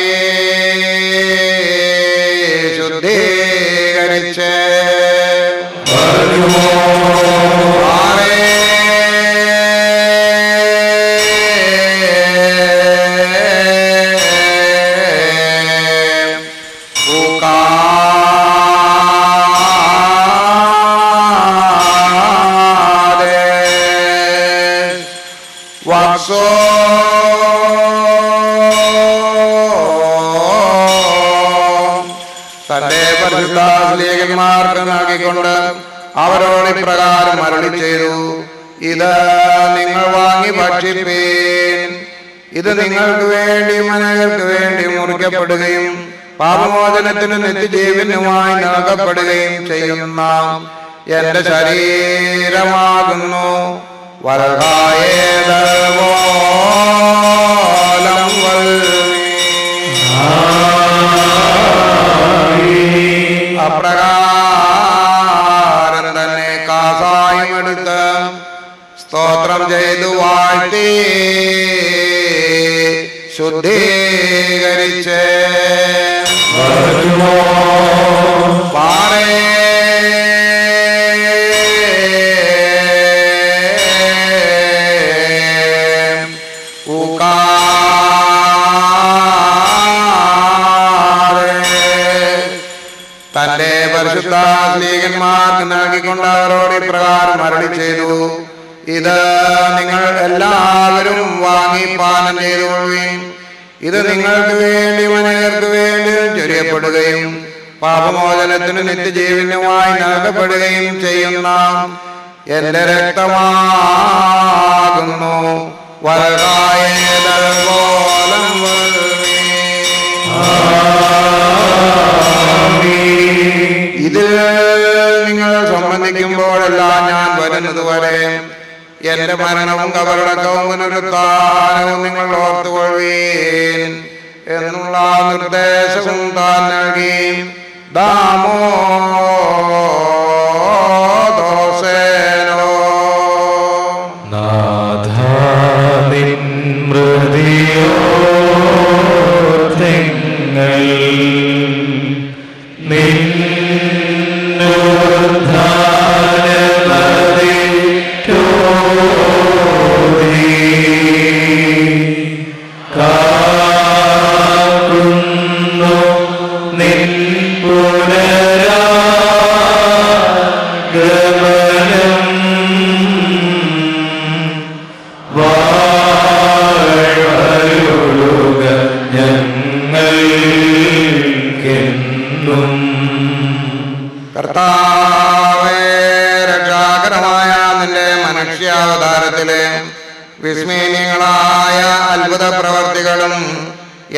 ശുദ്ധീകരിച്ച് തന്റെ പരിശുദ്ധ നൽകിക്കൊണ്ട് അവരോട് ഇപ്രകാരം അരുളി ചെയ്തു. ഇത് നിങ്ങൾ വാങ്ങി ഭക്ഷിപ്പീൻ. ഇത് നിങ്ങൾക്ക് വേണ്ടി അനേകർക്ക് വേണ്ടി മുറിക്കപ്പെടുകയും പാപമോചനത്തിന് നിത്യജീവനുമായി നൽകപ്പെടുകയും ചെയ്യുന്ന എന്റെ ശരീരമാകുന്നു. അപ്രകാരം തന്നെ കാസായും എടുത്ത് സ്തോത്രം ചെയ്തു വാഴ്ത്തി ശുദ്ധീകരിച്ച് തന്റെ പരിശുദ്ധ സ്ലീഹന്മാർക്ക് നൽകിക്കൊണ്ട് അവരോട് ഇപ്രകാരം അരുളി ചെയ്തു. ഇത് നിങ്ങൾ എല്ലാവരും വാങ്ങി പാനം ചെയ്തുകൊള്ളുകയും ഇത് നിങ്ങൾക്ക് വേണ്ടി അനേകർക്ക് വേണ്ടി ചൊരിയപ്പെടുകയും പാപമോചനത്തിന് നിത്യജീവനുമായി നൽകപ്പെടുകയും ചെയ്യുന്ന എന്റെ രക്തമാകുന്നു. ഇതിൽ നിങ്ങൾ സംബന്ധിക്കുമ്പോഴെല്ലാം ഞാൻ വരുന്നത് വരെ എന്റെ മരണവും കബറടക്കവും പുനരുത്ഥാനവും നിങ്ങൾ ഓർത്തുകൊള്ളുവീൻ എന്നുള്ള നിർദ്ദേശവും താൻ നൽകി. ദാമോദോസേനോ നാഥാനിൻ മൃതിയോർത്തങ്ങൾ കർത്താവേ, രക്ഷാകരമായ നിന്റെ മനുഷ്യാവതാരത്തിലെ വിസ്മയങ്ങളായ അത്ഭുത പ്രവർത്തികളും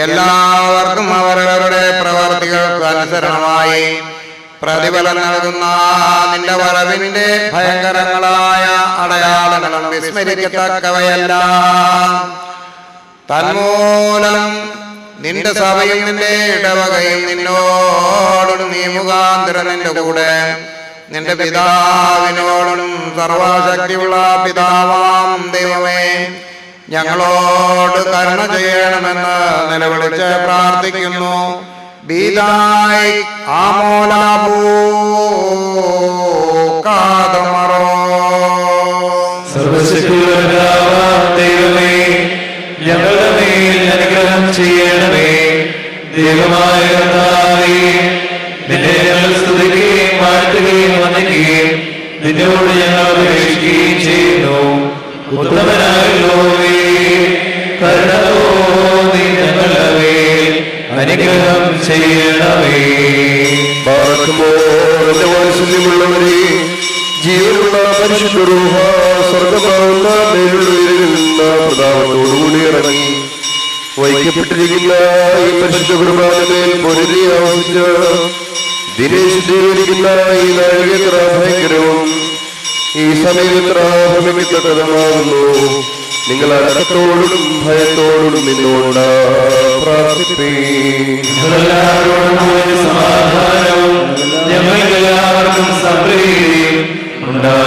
എല്ലാവർക്കും അവരവരുടെ പ്രവർത്തികൾക്ക് അനുസരണമായി പ്രതിഫലം നൽകുന്ന നിന്റെ വരവിന്റെ ഭയങ്കരങ്ങളായ അടയാളങ്ങളും വിസ്മരിക്കത്തക്കവയല്ല. തന്മൂലം നിന്റെ സഭയും നിന്റെ ഇടവകയും നിന്നോടും നീ മുഖാന്തരം നിന്റെ കൂടെ നിന്റെ പിതാവിനോടും സർവശക്തിയുള്ള പിതാവാം ദൈവമേ ഞങ്ങളോട് കരുണ ചെയ്യണമെന്ന് നിലവിളിച്ച് പ്രാർത്ഥിക്കുന്നു. ബീദായി ആമോലാഭൂകാതമറോ സർവശക്തിയുള്ള ദൈവമേ ഞങ്ങളുടെ മേൽ അനുഗ്രഹം ചെയ്യണമേ. ദൈവമായ കർത്താവേ, നിന്നെ ഞങ്ങൾ സ്തുതിക്കുകയും വാഴ്ത്തുകയും വന്ദിക്കുകയും നിന്നോട് ഞങ്ങൾ അപേക്ഷിക്കുകയും ചെയ്യുന്നു. ഉത്തമനായുള്ളോവേ, കരുണ തോന്നി ഞങ്ങളുടെ മേൽ അനുഗ്രഹം ചെയ്യണമേ. എന്റെ വാത്സല്യമുള്ളവരെ, ജീവനുള്ള പരിശുദ്ധ റൂഹ സ്വർഗമാവുന്ന മേലുള്ള പ്രതാപത്തോടുകൂടി ഇറങ്ങി വഹിക്കപ്പെട്ടിരിക്കുന്ന ഈ പരിശുദ്ധ കുർബാനമേൽ പൊരുതി ആവശ്യിച്ച് ദിനേശിക്കുന്ന ഈ നാഴിക എത്ര ഭയങ്കരവും ഈ സമയം എത്ര ഭ്രമിക്കത്തക്കതുമാകുന്നു. നിങ്ങൾ അടക്കത്തോടും ഭയത്തോടും നിന്നോട് പ്രാർത്ഥിപ്പീൻ. സമാധാനവും ഞങ്ങൾക്കെല്ലാവർക്കും സംപ്രീതിയും ഉണ്ടായിരിക്കണമേ.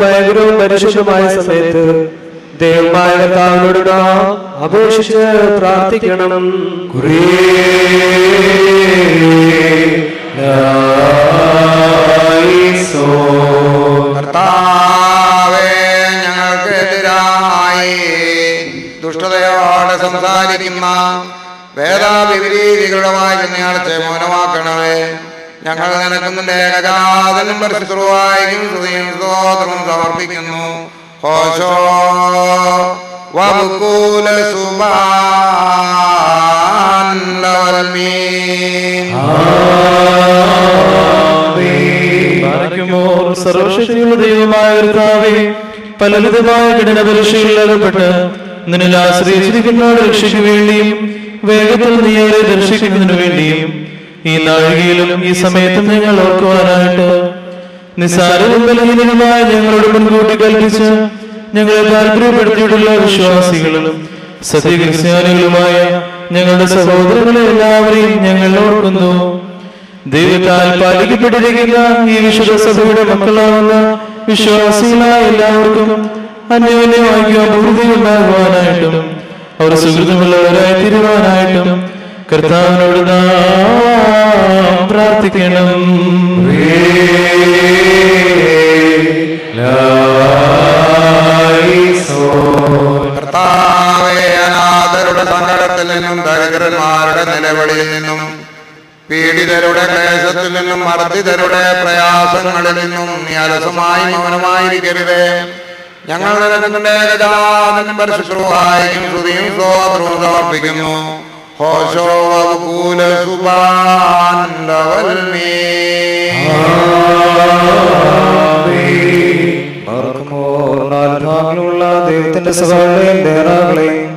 ഭയങ്കരവും പരിശുദ്ധമായ സമയത്ത് ദൈവമായ കർത്താവിനോട് നാം അപേക്ഷിച്ച് പ്രാർത്ഥിക്കണം. കർത്താവേ, ഞങ്ങൾക്കെതിരായി ദുഷ്ടതയോടെ സംസാരിക്കുന്ന വേദാവിപരീതികളുടെ വായിക്കുന്നയാളത്തെ മൗനമാക്കണമേ. ഞങ്ങൾ നിനക്കുന്നിന്റെ ഏകജാതനും പരിശുദ്ധവായും സ്തുതിയും സ്തോത്രവും സമർപ്പിക്കുന്നു. ഹോശോ വബുകൂല സുബാൻ ലവൽമീൻ. സർവശക്തിയുള്ള ദൈവമായ കർത്താവേ, പലവിധമായ കഠിന പരീക്ഷകളിൽ അകപ്പെട്ട് നിന്നിൽ ആശ്രയിച്ചിരിക്കുന്നവരുടെ രക്ഷയ്ക്ക് വേണ്ടിയും വേഗത്തിൽ നീ അവരെ ദർശിക്കുന്നതിനു വേണ്ടിയും ഈ നാഴികയിലും ഈ സമയത്തും ഞങ്ങൾ ഓർക്കുവാനായിട്ട് നിസ്സാരവും ബലഹീനമായ ഞങ്ങളോട് മുൻകൂട്ടി കൽപ്പിച്ച് ഞങ്ങളെ താല്പര്യപ്പെടുത്തിയിട്ടുള്ള വിശ്വാസികളും സത്യക്രിസ്ത്യാനികളുമായ ഞങ്ങളുടെ സഹോദരങ്ങളെ എല്ലാവരെയും ഞങ്ങൾ ഓർക്കുന്നു. ദൈവത്താൽ പാലിക്കപ്പെട്ടിരിക്കുന്ന ഈ വിശുദ്ധ സഭയുടെ മക്കളാവുന്ന വിശ്വാസികളായ എല്ലാവർക്കും അന്യോന്യമായി അഭിവൃദ്ധി ഉണ്ടാകുവാനായിട്ടും അവർ സുഹൃത്തുമുള്ളവരായി തീരുവാനായിട്ടും കർത്താവിനോട് നാം പ്രാർത്ഥിക്കണം. കർത്താവേ, അനാഥരുടെ സങ്കടത്തിൽ നിന്നും ദരിദ്രന്മാരുടെ നിലവിളിയിൽ നിന്നും പീഡിതരുടെ ക്ലേശത്തിൽ നിന്നും മർദ്ദിതരുടെ പ്രയാസങ്ങളിൽ നിന്നും നീ അലസമായി മൗനമായിരിക്കരുതേ. ഞങ്ങൾ നിന്റെ ഏകജാതനും പരിശുദ്ധനും സ്തുതിയും സ്തോത്രവും സമർപ്പിക്കുന്നു. ഹോശോ വകുല സുബാൻഡവൽമീ. നാൽഭാഗങ്ങളുള്ള ദൈവത്തിന്റെ സഭകളെയും ദേറാകളെയും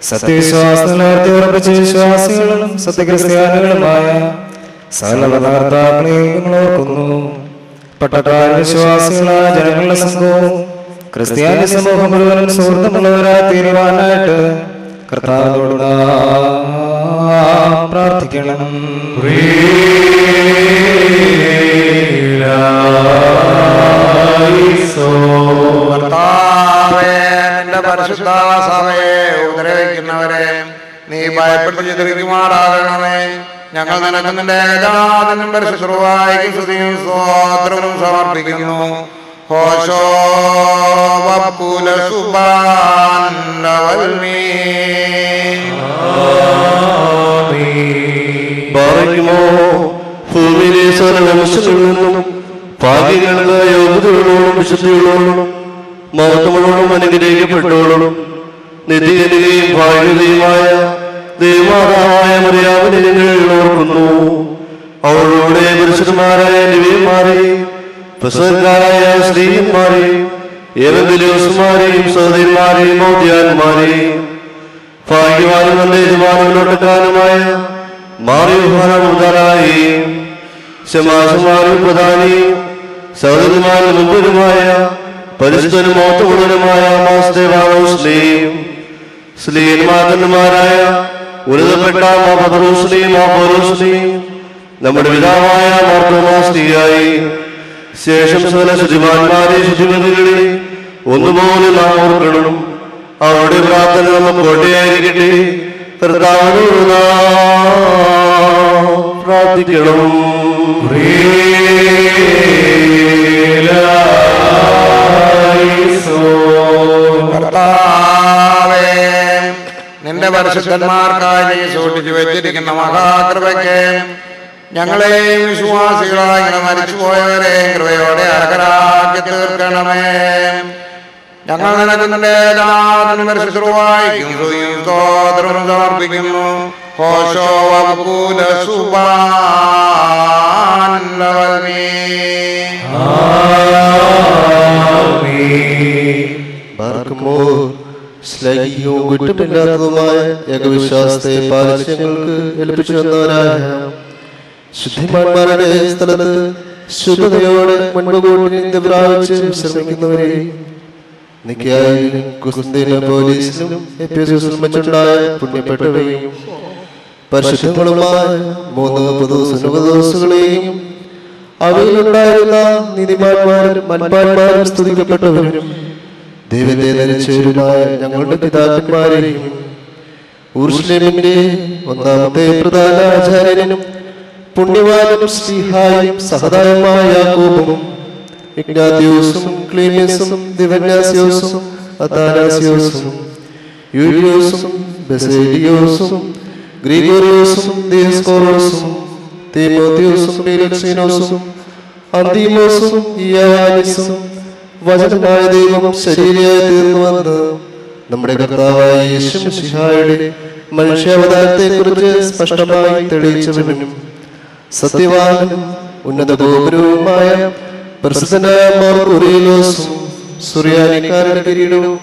സത്യവിശ്വാസത്തിൽ ഉറപ്പിച്ച വിശ്വാസികളും സത്യക്രിസ്ത്യാനികളുമായ സകല പദാർത്ഥാക്കളെയും നിങ്ങൾ ഓർക്കുന്നു. പട്ടക്കാർ വിശ്വാസികളായ ജനങ്ങളുടെ സംഘവും ക്രിസ്ത്യാനി സമൂഹം മുഴുവനും സുഹൃത്തുമുള്ളവരായി തീരുവാനായിട്ട് കർത്താവിനോട് പ്രാർത്ഥിക്കണം. കർത്താവേ, നിന്റെ പരിശുദ്ധ സഭയെ ഉപദ്രവിക്കുന്നവരെ നീ ഭയപ്പെട്ട് ചിത്രിക്കുമാറാകണമേ. ഞങ്ങൾ നിനക്ക് നിന്റെ ഏകജാതനും പരിശുദ്ധനും സ്തുതിയും സ്തോത്രവും സമർപ്പിക്കുന്നു. ഹോശോ വകുല സുബാൻഡവൽമീ. ഭൂമിയിലെ സർവവംശങ്ങളിൽ നിന്നും ഭാഗ്യങ്ങളുടെ യോഗ്യതകളോടും വിശുദ്ധികളോടും മഹത്വങ്ങളോടും അനുഗ്രഹിക്കപ്പെട്ടോളും നിധികനികയും ഭാഗ്യതയുമായ ദൈവമാതാവായ മറിയാമിനെ നിങ്ങൾ ഓർക്കുന്നു. അവളുടെ പുരുഷന്മാരായ ലിവിയന്മാരെയും പ്രസംഗക്കാരായ സ്ത്രീയന്മാരെയും ഏവെങ്കിലുമാരെയും സഹോദരന്മാരെയും ഔദ്യാന്മാരെയും ഭാഗ്യവാനും നല്ല യജമാനങ്ങളോട്ടക്കാരുമായ മാറിയുഹാനായി ശമാസമാരും പ്രധാനിയും സഹോദരന്മാരും മുമ്പരുമായ പരിശുദ്ധനും മോത്തമുടനുമായ മാസ്തേവാനോസ്ലിയും സ്ലീന്മാതന്മാരായ ഉന്നതപ്പെട്ട മാപദറോസ്ലിയും മാപോരോസ്ലിയും നമ്മുടെ പിതാവായ മാർത്തോമാസ്ലിയായി ശേഷം സകല ശുചിമാന്മാരെ ശുചിമതികളെ ഒന്നുപോലെ നാം ഓർക്കണം. അവരുടെ പ്രാർത്ഥന നമുക്ക് കോട്ടയായിരിക്കട്ടെ. കർത്താവിനോട് പ്രാർത്ഥിക്കണം. കർത്താവേ, നിന്റെ പരിശുദ്ധന്മാർക്കായി നീ സൂക്ഷിച്ചു വെച്ചിരിക്കുന്ന മഹാകൃപയ്ക്ക് ഞങ്ങളെയും വിശ്വാസികളായി മരിച്ചുപോയവരെയും കൃപയോടെ അർഹരാക്കി തീർക്കണമേ. ഞങ്ങൾ നിനക്ക് നിന്റെ ഏകജാതനും പരിശുദ്ധനും സ്തുതിയും സ്തോത്രവും സമർപ്പിക്കുന്നു. ഹോശോ വകുല സുബാൻഡവൽമീ. ശ്ലൈഹികവും കുറ്റമില്ലാത്തതുമായ ഏകവിശ്വാസത്തെ പാലിച്ച് ഞങ്ങൾക്ക് ഏൽപ്പിച്ചു വന്നവരായ ശുദ്ധിമാന്മാരുടെ സ്ഥലത്ത് ശുദ്ധതയോടെ മുൻപ് പ്രാപിച്ച് ശ്രമിക്കുന്നവരെ നിക്കായിലും കുസ്തീന പോലീസിലും എഫെസോസിലും വെച്ചുണ്ടായ പുണ്യപ്പെട്ടവയും പരിശുദ്ധങ്ങളുമായ 3 പുതുസുകളെയും അവയിലുണ്ടായിരുന്ന നീതിമാന്മാരും മൻപാന്മാരും സ്തുതിക്കപ്പെട്ടവരും ദൈവത്തെ ധരിച്ചവരുമായ ഞങ്ങളുടെ പിതാക്കന്മാരെയും ഊർശ്ലേമിന്റെ 1ാമത്തെ പ്രധാന ആചാര്യനും പുണ്യവാനും ശ്രീഹായും സഹതായുമായ യാക്കോബും ഇഗ്നാത്യോസും ക്ലീമിയസും ദിവന്യാസ്യോസും അതാനാസ്യോസും യൂലിയോസും ബസേലിയോസും ഗ്രിഗോറിയോസും ദിയസ്കോറോസും തീമോത്തിയോസും പീലക്സീനോസും അന്തീമോസും ഇയാനിസും വചനമായ ദൈവം ശരീരയായി തീർന്നുവെന്ന് നമ്മുടെ കർത്താവായ യേശു മിശിഹായുടെ മനുഷ്യാവതാരത്തെ കുറിച്ച് സ്പഷ്ടമായി തെളിയിച്ചവനും സത്യവാനും ഉന്നത ഗോപുരവുമായ പ്രസിദ്ധനായ മർക്കുറിയലോസും സുറിയാനിക്കാരുടെ കിരീടവും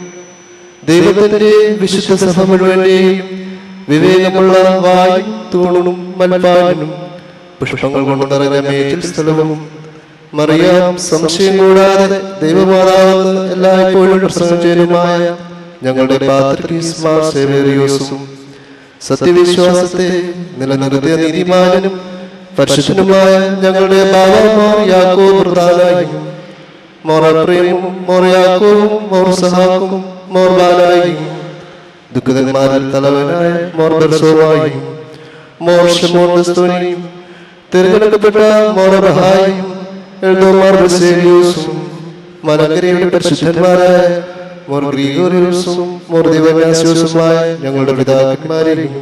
ദൈവത്തിന്റെ വിശുദ്ധ സഭ മുഴുവന്റെയും വിവേകമുള്ള വായും തൂണും മൽപ്പാനും പുഷ്പങ്ങൾ കൊണ്ട് നിറഞ്ഞ മേച്ചിൽ സ്ഥലവും മറിയാം സംശയം കൂടാതെ ദൈവമാതാവെന്ന് എല്ലായ്പ്പോഴും പ്രസംഗം ചെയ്യുമായ ഞങ്ങളുടെ പാത്രികീസ്മാർ സേവേറിയോസും സത്യവിശ്വാസത്തെ നിലനിർത്തിയ നീതിമാനും പരിശുദ്ധനുമായ ഞങ്ങളുടെ ബാബാമാർ യാക്കോബ് പ്രധാനായും മോർ അപ്രേമും മോർ യാക്കോബും മോർ സഹാക്കും മോർ ബാലായും ദുഃഖിതന്മാരിൽ തലവനായ മോർ ബർസോവായും മോർ ഷമോൻ ക്രിസ്തുവിനെയും തിരഞ്ഞെടുക്കപ്പെട്ട മോർ അബ്രഹായും എൽദോമാർ ബസേലിയോസും മലങ്കരയുടെ പരിശുദ്ധന്മാരായ മോർ ഗ്രിഗോറിയോസും മോർ ദിവന്യാസ്യോസുമായ ഞങ്ങളുടെ പിതാക്കന്മാരെയും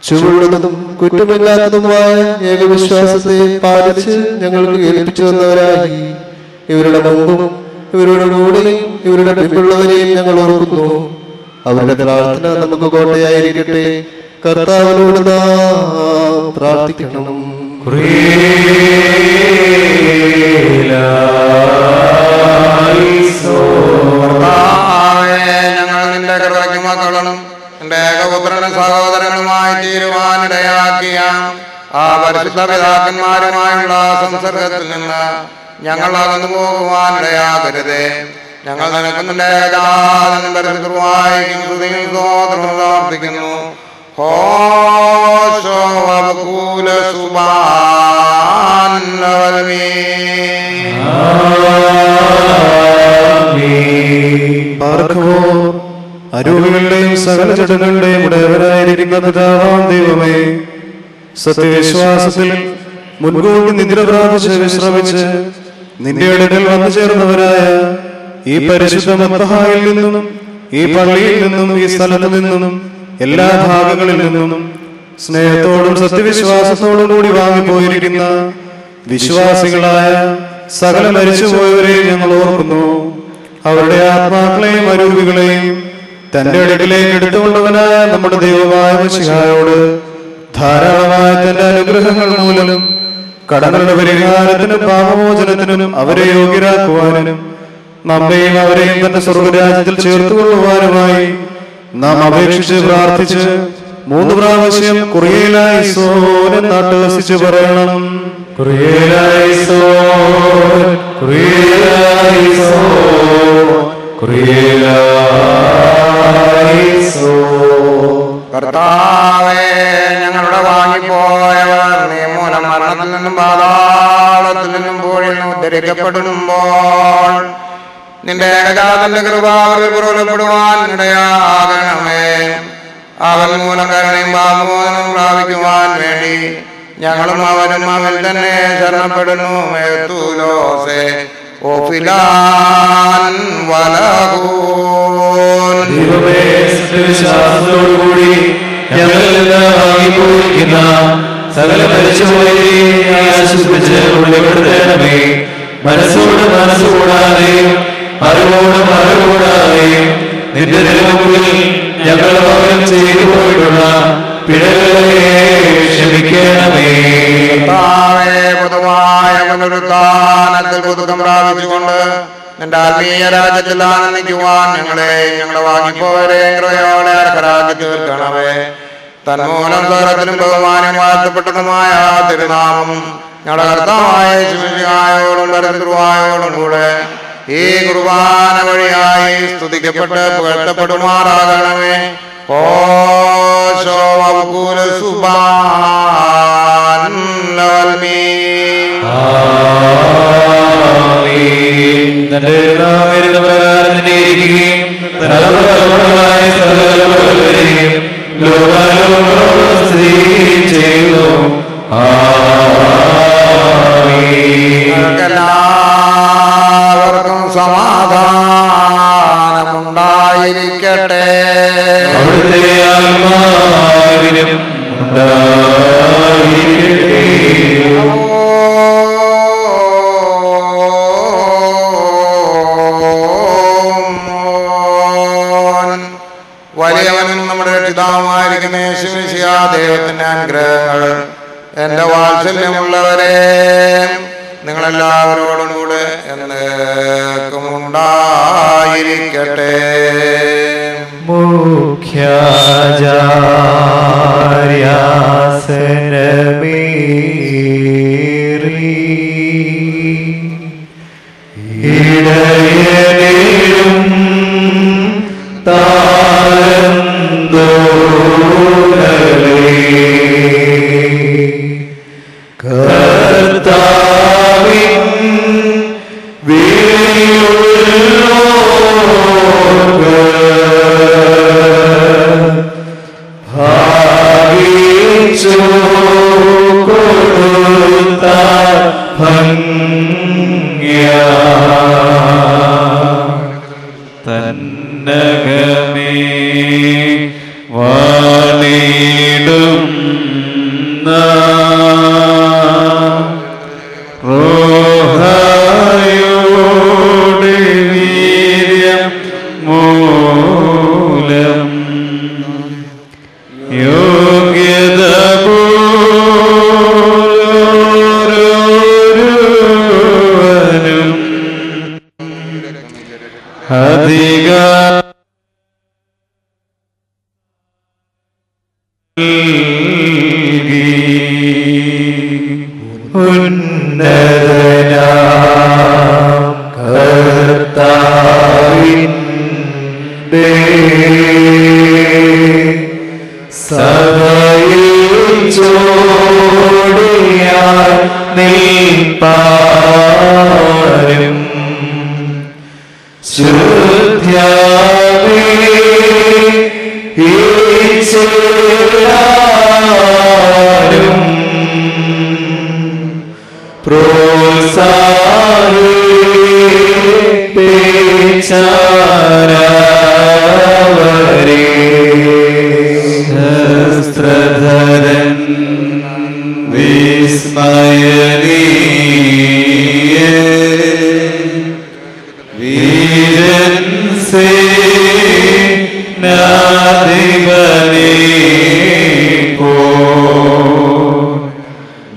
ചുവടുള്ളതും കുറ്റമില്ലാത്തതുമായ ഏകവിശ്വാസത്തെ പാലിച്ച് ഞങ്ങൾക്ക് ഏൽപ്പിച്ചു വന്നവരായി ഇവരുടെ മുമ്പും ഇവരുടെ കൂടെയും ഇവരുടെ പിമ്പുള്ളവരെയും ഞങ്ങൾ ഓർക്കുന്നു. അവരുടെ പ്രാർത്ഥന നമുക്ക് കോട്ടയായിരിക്കട്ടെ. കർത്താവിനോട് നാം പ്രാർത്ഥിക്കണം. ഞങ്ങൾ നിന്റെ കൃപയ്ക്ക് മക്കളും നിന്റെ ഏകപുത്രനും സഹോദരങ്ങളുമായി തീരുവാനിടയാക്കിയ ആ പരിശുദ്ധ പിതാക്കന്മാരുമായുള്ള സംസർഗത്തിൽ നിന്ന് ഞങ്ങൾ അകന്നു പോകുവാനിടയാകരുതേ. ഞങ്ങൾ നിനക്ക് നിന്റെ ഏകജാതനും പരിശുദ്ധവായിക്കും സ്തുതിയും സ്തോത്രവും സമർപ്പിക്കുന്നു. അരൂപികളുടെയും സകല ചടങ്ങുകളുടെയും ഉടയവനായിരിക്കുന്ന പിതാവാം ദൈവമേ, സത്യവിശ്വാസത്തിൽ മുൻകൂട്ടി നിദ്ര പ്രാപിച്ച് വിശ്രമിച്ച് നിന്റെ അടുക്കൽ വന്നു ചേർന്നവരായ ഈ പരിശുദ്ധ മദ്ബഹായിൽ നിന്നും ഈ പള്ളിയിൽ നിന്നും ഈ സ്ഥലത്തു നിന്നും എല്ലാ ഭാഗങ്ങളിൽ നിന്നും സ്നേഹത്തോടും സത്യവിശ്വാസത്തോടും കൂടി വാങ്ങിപ്പോയിരിക്കുന്ന വിശ്വാസികളായ സകല മരിച്ചുപോയവരെയും ഞങ്ങൾ ഓർക്കുന്നു. അവരുടെ ആത്മാക്കളെയും അരൂപികളെയും തന്റെ അടുക്കിലേക്ക് എടുത്തുകൊണ്ടവനായ നമ്മുടെ ദൈവമായ മിശിഹായോട് ധാരാളമായ തന്റെ അനുഗ്രഹങ്ങൾ മൂലം കടങ്ങളുടെ പരിഹാരത്തിനും പാപമോചനത്തിനും അവരെ യോഗ്യരാക്കുവാനും നമ്മയും അവരെയും തന്റെ സ്വർഗരാജ്യത്തിൽ ചേർത്തുകൊള്ളുവാനുമായി നാം അപേക്ഷിച്ച് പ്രാർത്ഥിച്ച് 3 പ്രാവശ്യം കുറിയേലായിസോൻ നാട്ടുവസിച്ച് പറയണം. കുറിയേലായിസോൻ, കുറിയേലായിസോൻ, കുറിയേലായിസോൻ. കർത്താവേ, ഞങ്ങളുടെ വാങ്ങിപ്പോയവർ നീ മൂലം മരണത്തിൽ നിന്നും പാതാളത്തിൽ നിന്നും പോഴിൽ ഉദ്ധരിക്കപ്പെടുമ്പോൾ നിന്റെ ഏകജാതന്റെ കൃപ അവരിൽ പുറപ്പെടുവാൻ ഇടയാകണമേ. അവൻ മൂലം കരുണയും പാപമോചനവും പ്രാപിക്കുവാൻ വേണ്ടി ഞങ്ങളും അവനും അവൻ തന്നെ ശരണപ്പെടുന്നു. മേത്തൂലോസേ ഓഫിലാൻ വലകൂൻ. വിശ്വാസത്തോടുകൂടി ഞങ്ങളെല്ലാം വാങ്ങിപ്പോയിരിക്കുന്ന സകല മരിച്ചുപോയവരെയും ആശ്വസിപ്പിച്ച് ഉള്ളിപ്പെടുത്തണമേ. മനസ്സോട് മനസ്സുകൂടാതെയും അറിവോട് അറിവുകൂടാതെയും നിന്റെ മുമ്പിൽ ഞങ്ങൾ പകരം ചെയ്തു പോയിട്ടുള്ള പിഴകളെ ക്ഷമിക്കണമേ. പൊതുവായ പുനരുത്ഥാനത്തിൽ പുതുക്കം പ്രാപിച്ചുകൊണ്ട് നിന്റെ ആത്മീയ രാജ്യത്തിൽ ആനന്ദിക്കുവാൻ ഞങ്ങളെ ഞങ്ങളുടെ വാങ്ങിപ്പോവരെ കൃപയോടെ അർഹരാക്കി തീർക്കണമേ. തന്മൂലം സ്വർഗ്ഗത്തിലും ബഹുമാനം വാഴ്ത്തപ്പെട്ടതുമായ തിരുനാമം ഞങ്ങളുടെ കർത്താവായ യേശുവിനോടും പരിശുദ്ധവായോടും കൂടെ ഈ കുർബാന വഴിയായി സ്തുതിക്കപ്പെട്ട് പുകഴ്ത്തപ്പെടുമാറാകണമേ. എല്ലാവർക്കും സമാധാനമുണ്ടായിരിക്കട്ടെ. അവിടുത്തെ ആത്മാവിനും ഉണ്ടായിരിക്കട്ടെ. വലിയവനും നമ്മുടെ രക്ഷിതാവുമായിരിക്കുന്ന യേശുമിശിഹാ ദൈവത്തിന്റെ അനുഗ്രഹങ്ങൾ എന്റെ വാത്സല്യമുള്ളവരെ നിങ്ങളെല്ലാവരോടും കൂടെ എന്നേക്കും ഉണ്ടായിരിക്കട്ടെ. മുഖ്യാചാര്യാസനമേറി ഇടയനും കർത്താവിൻ വിളിയുള്ളോർക്ക് ഭാവിച്ചു കൊടുത്ത ഭംഗ്യ തന്നകമേ വാണിടും അധിക ഉന്നതനാം കർത്താവിന്റെ സഭയിൽ ചോടിയാൽ നിൽപ്പാരും ശുദ്ധ്യാവേ ഈശ്വരാരും പ്രോത്സാഹിപ്പിച്ചാരവരെ ശസ്ത്രധരൻ വിസ്മയനീയ വീരൻ സേനാധിപനേ പോ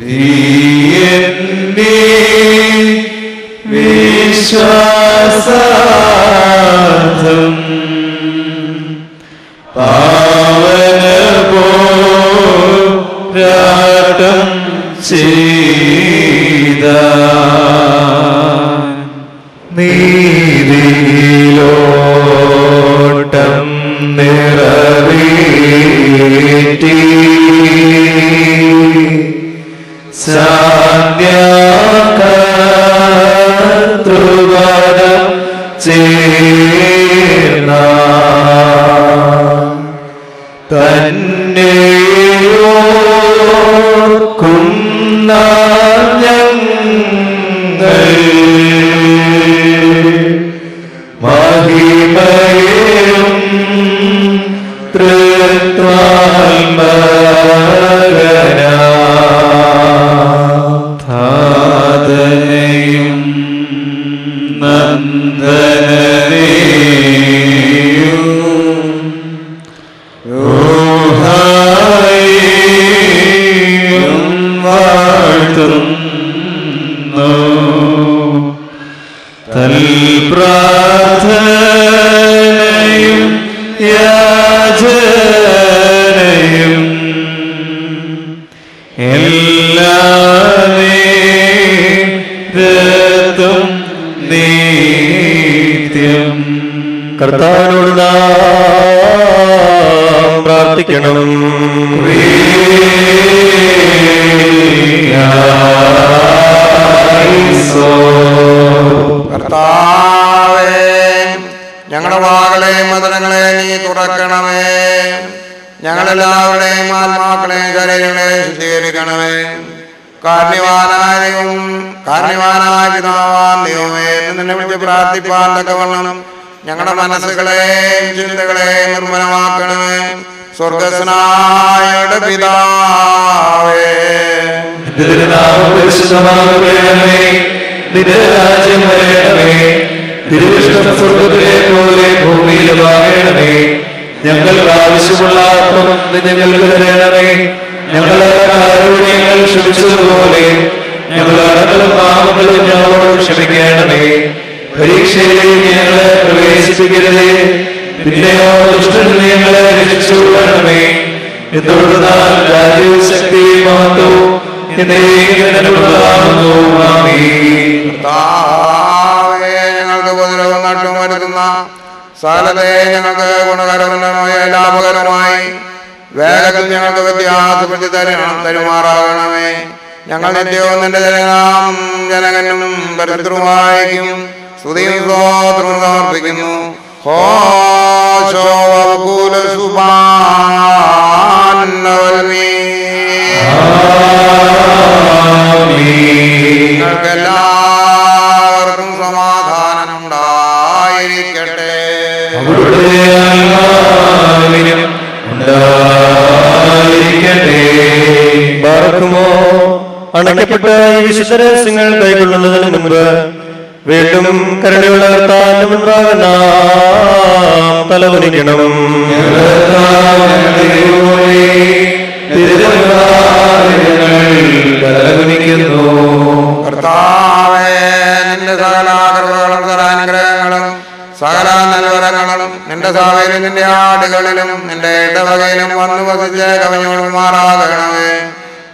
ധീയന്റെ വിശ്വാസാർത്ഥം പാവന പോരാട്ടം ചെയ്ത നീതിയിലോട്ടം നിറവേറ്റി സാന്ധ്യാകർതൃപദം ചേർന്ന തന്നെയോർക്കുന്ന ഞങ്ങൾ മഹിമയും ധാതനയും നന്ദനനെയും ോഹായും വാഴ്ത്തുന്നു തൽപ്രാർത്ഥനയും യാചനയും എല്ലാതും നിത്യം കർത്താവിനോട് നാം പ്രാർത്ഥിക്കണം. കർത്താവേ, ഞങ്ങളുടെ വാകളെയും മദനങ്ങളെ നീ തുറക്കണമേ. ഞങ്ങളെല്ലാവരുടെയും ആത്മാക്കളെയും ശരീരങ്ങളെയും ശുദ്ധീകരിക്കണമേ. കാരുണ്യവാനായ പിതാവാൻ ദൈവമേ, നിന്നെ വിളിച്ച് പ്രാർത്ഥിപ്പാൻ തക്കവണ്ണം ഞങ്ങളുടെ മനസ്സുകളെയും ചിന്തകളെയും നിർമ്മലമാക്കണമേ. സ്വർഗസ്നായ പിതാവേ, നിന്റെ രാജ്യം വരേണമേ, തിരുവിഷ്ടം സ്വർഗത്തിലെ പോലെ ഭൂമിയിലുമാകണമേ. ഞങ്ങൾക്ക് ആവശ്യമുള്ള അപ്പം ഞങ്ങൾക്ക് തരണമേ. ഞങ്ങളുടെ കാരുണ്യങ്ങൾ ക്ഷമിച്ചതുപോലെ ഞങ്ങളുടെ അടങ്ങളും പാപങ്ങളും ഞങ്ങളോട് ക്ഷമിക്കണമേ. പരീക്ഷയിലേക്ക് ഞങ്ങളെ പ്രവേശിപ്പിക്കരുതേ, പിന്നെയോ ദുഷ്ടനിൽ ഞങ്ങളെ രക്ഷിച്ചുകൊള്ളണമേ. എന്തുകൊണ്ടെന്നാൽ രാജ്യവും ശക്തിയും മഹത്വവും ഞങ്ങൾക്ക് ഉപദ്രവം നട്ടും വരുത്തുന്ന സകലത്തെ ഞങ്ങൾക്ക് ഗുണകരമായ ലാഭകരമായി വേഗത്തിൽ ഞങ്ങൾക്ക് വ്യത്യാസപ്പെടുത്തി തരുമാറാകണമേ. ഞങ്ങൾ നിത്യവും നിന്റെ ജനകനും പരിതൃമായിരിക്കും സ്തുതിയും സ്തോത്രവും സമർപ്പിക്കുന്നു. നിങ്ങൾക്കെല്ലാവർക്കും സമാധാനം ഉണ്ടായിരിക്കട്ടെ. ബാറക്കുമോ അണയ്ക്കപ്പെട്ട ഈ വിശുദ്ധ രഹസ്യങ്ങൾ കൈക്കൊള്ളുന്നതിന് മുമ്പ് വീണ്ടും കരുണയുള്ള കർത്താവിന്റെ മുൻപാകെ നാം തലകുനിക്കണം. കർത്താവേ, നിന്റെ സകല കൃപകളും അനുഗ്രഹങ്ങളും സകല നൽവരങ്ങളും നിന്റെ സഭയിലും നിന്റെ ആടുകളിലും നിന്റെ ഇടവകയിലും വന്നു വസിച്ച് കവിഞ്ഞോടുമാറാകണമേ.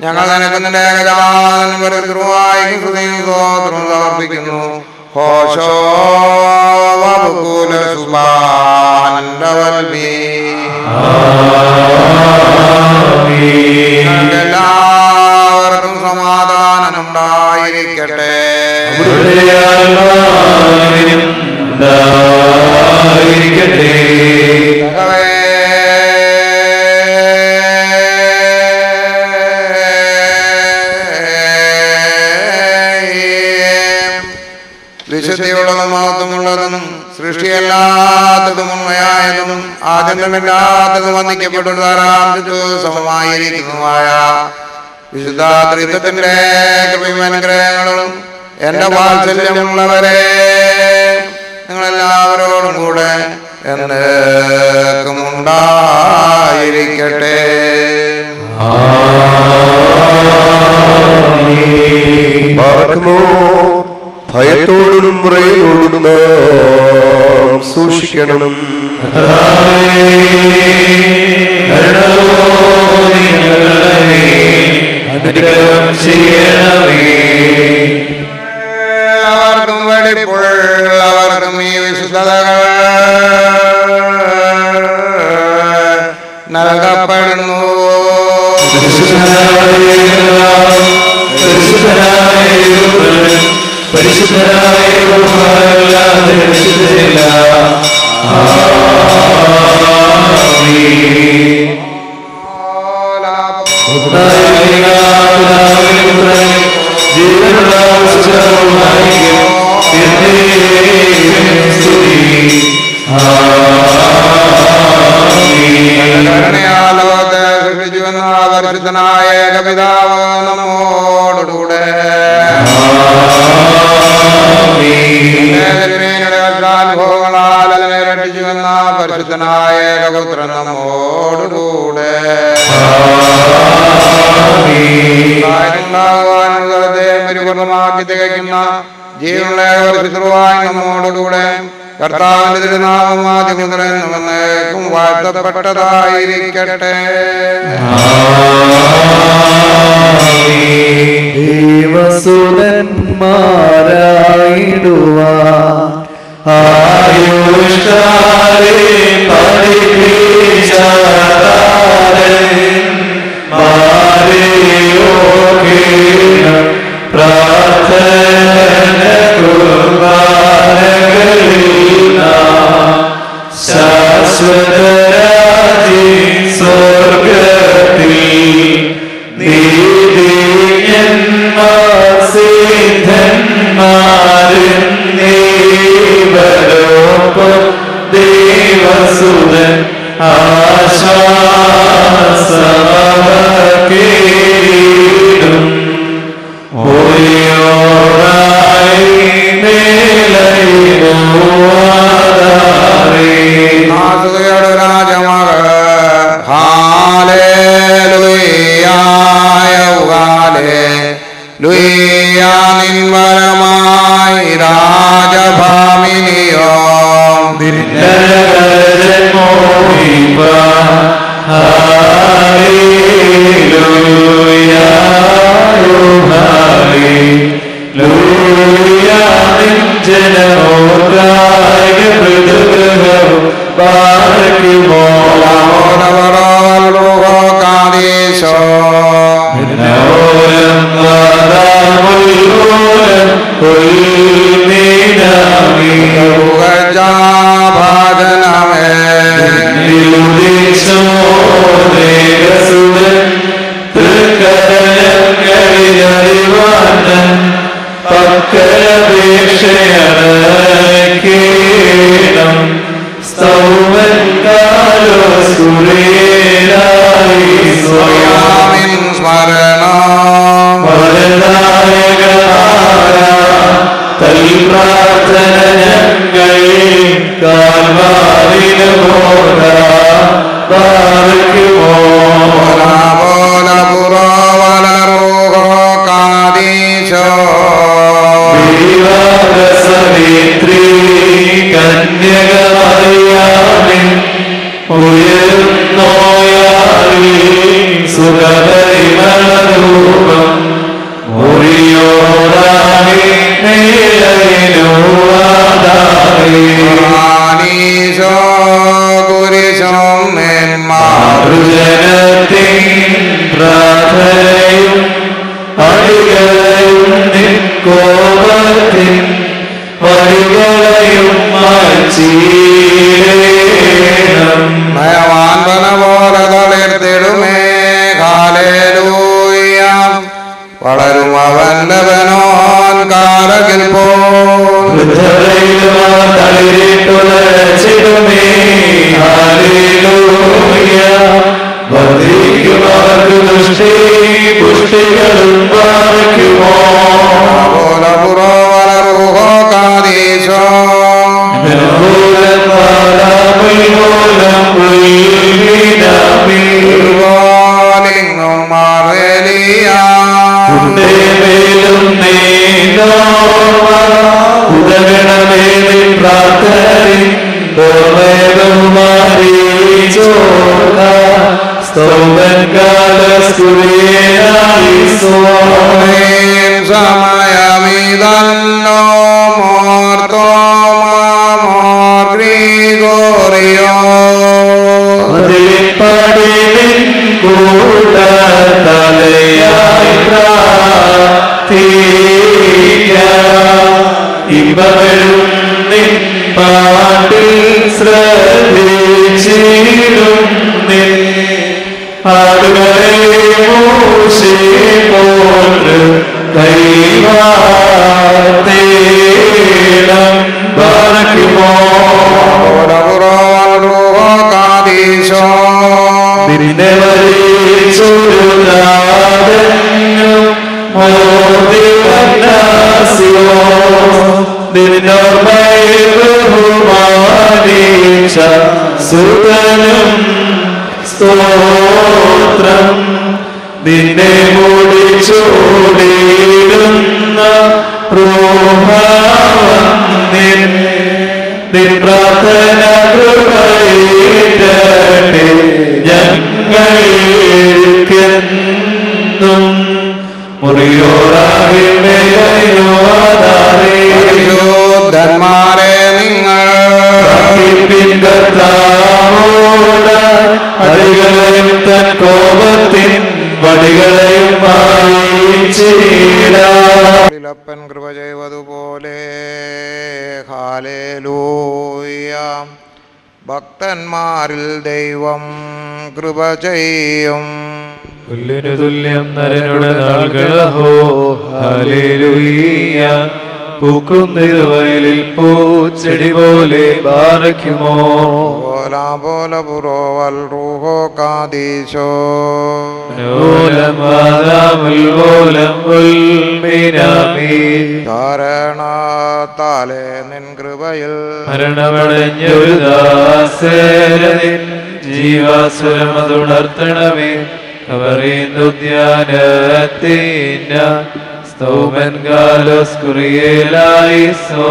ഞങ്ങൾ നിനക്ക് നിന്റെ ഏകജാതനുമായി സ്തോത്രം സമർപ്പിക്കുന്നു. ഹോശോ വബുകുല സുബ്ഹാനല്ലവൽമീ. എല്ലാവർക്കും സമാധാനം ഉണ്ടായിരിക്കട്ടെ. വിശുദ്ധിയുള്ളതും മഹത്വമുള്ളതും സൃഷ്ടിയല്ലാത്തതും ഉണ്മയായതും ആദ്യമില്ലാത്തതും വന്ദിക്കപ്പെട്ടു സമമായിരിക്കുന്നതുമായ വിശുദ്ധ ത്രിത്വത്തിന്റെ കൃപയും അനുഗ്രഹങ്ങളും എന്റെ വാത്സല്യമുള്ളവരെ നിങ്ങളെല്ലാവരോടും കൂടെ എന്നേക്കും ഉണ്ടായിരിക്കട്ടെ. ഭയത്തോടും മുറയോടും നാം സൂക്ഷിക്കണം. അവർക്കും വെടിപ്പുള്ളവർക്കും ഈ വിശുദ്ധതകൾ നൽകപ്പെടുന്നു. ലോകത്തെ സൃഷ്ടിച്ചുവെന്ന പരിശുദ്ധനായ ഏകപിതാവ് നമ്മോടുകൂടെ അനുഭവങ്ങളാൽ അതിനെ രക്ഷിച്ചുവെന്ന പരിശുദ്ധനായ ഏകപുത്രൻ നമ്മോടുകൂടെ പരിപൂർണമാക്കി തികയ്ക്കുന്ന ജീവനുള്ള പരിശുദ്ധമായി നമ്മോടുകൂടെ കർത്താവിന്റെ തിരുനാമം ആദ്യം മുതൽ എന്നേക്കും വാഴ്ത്തപ്പെട്ടതായിരിക്കട്ടെ. ദേവസുരന്മാരായിടുവാൻ ആയുഷ്കാലേ പ്രാർത്ഥന ശാശ്വതരാജി സ്വർഗത്തിൽ നീതിന്മാർ സിദ്ധന്മാരും നീവരോപ്പം ദേവസുതൻ ആശ്വാസമകീടും ഒയോറായി രാജമകൾ ലുയ്യാ നിൻവരമായി രാജഭാമിനിയോ Savitri കന്യകമറിയാമേ ഉയർന്നോയാളി സുഖപരിമളരൂപം മുറിയോടായി മേലയിലുവാതായി ഈശോ കുരിശും മാതൃജനത്തിൻ പ്രാർത്ഥനയും അടികളയും നിൻ കോപത്തിൻ വഴികളെയും മാറ്റീരേണം നയവാൻപന പോലെ തളിർത്തിടുമേ ഹല്ലേലൂയ വളരും അവന്റെ ബനോൻ കാലകിൽ തളിരിട്ടുലച്ചിടുമേ ഹല്ലേലൂയ വർദ്ധിക്കുമാർക്ക് ദൃഷ്ടി പുഷ്ടികളും പാലിക്കുമോ കാദീശോ മേലും ഉദകണമേ പ്രാർത്ഥന സ്തോമൻ കാലസ്തുതിയായി സമയമിതല്ലോ മോർത്തോമാമോർ ഗ്രിഗോറിയോ പടിവിൻ കൂട്ടതലയായി ഇവരും നിൻ പാട്ടിൽ ശ്രദ്ധിച്ചിടും നിൻ ആടുകളെ മോശെ പോല് കൈവാത്തേണം പറക്കുമോ കാദീശോ നിന്നെ വരിച്ചൊരുതാതന്നു മോദിവന്നാസിയോ നിന്നോർമ്മയിൽ ബഹുമാനീച്ച സുതനും സ്തോത്രം നിന്നെ മൂടിച്ചൂടിയിടുന്ന നിൻ പ്രാർത്ഥന കൃപയിട്ടേ ഞങ്ങൾക്കെന്നും ധന്മാരെ നിങ്ങൾ അടികളെയും തൻ കോപത്തിൻ വടികളെയും പ്പൻ കൃപ ചെയ്വതുപോലെ ഹല്ലേലൂയ ഭക്തന്മാരിൽ ദൈവം കൃപ ചെയ്യും പുല്ലിനു തുല്യം നരനുടെ നാൾകളഹോ ഹല്ലേലൂയ പൂക്കും തിരുവയലിൽ പൂച്ചെടി പോലെ ബാറയ്ക്കുമോ പോല പുറോവൽ റൂഹോ കാദീശോ കാരണത്താലെ നിൻ കൃപയിൽ മരണമടഞ്ഞൊരു ദാസേരനിൻ ജീവാസുരമതുണർത്തണമേ അവരീന്ദുദ്യാനത്തിന സ്തൗമൻ കാലസ്കുറിയേലായി സോ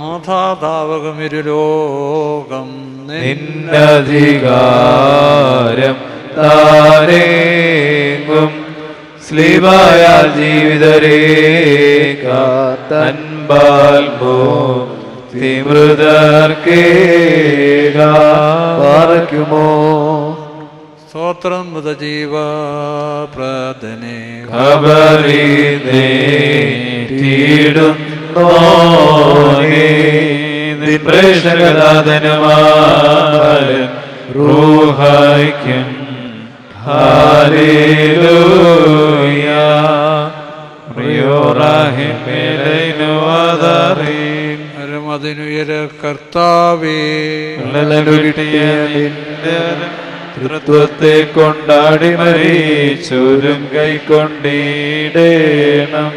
നാഥാതാവകമിരുലോകം നിന്നധികാരം താരേങ്ങും സ്ലീബായാൽ ജീവിതരേഖ തൻപാൽമോ തിമൃതർക്കേകുമോ സ്തോത്രം മൃതജീവ പ്രാർത്ഥനെ പ്രേക്ഷകനാഥനുമാരൻ റൂഹായ്ക്കും ഹല്ലേലൂയ അതിനുയര കർത്താവേ തൃത്വത്തെ കൊണ്ടാടി മരിച്ചോരും കൈക്കൊണ്ടിടേണം.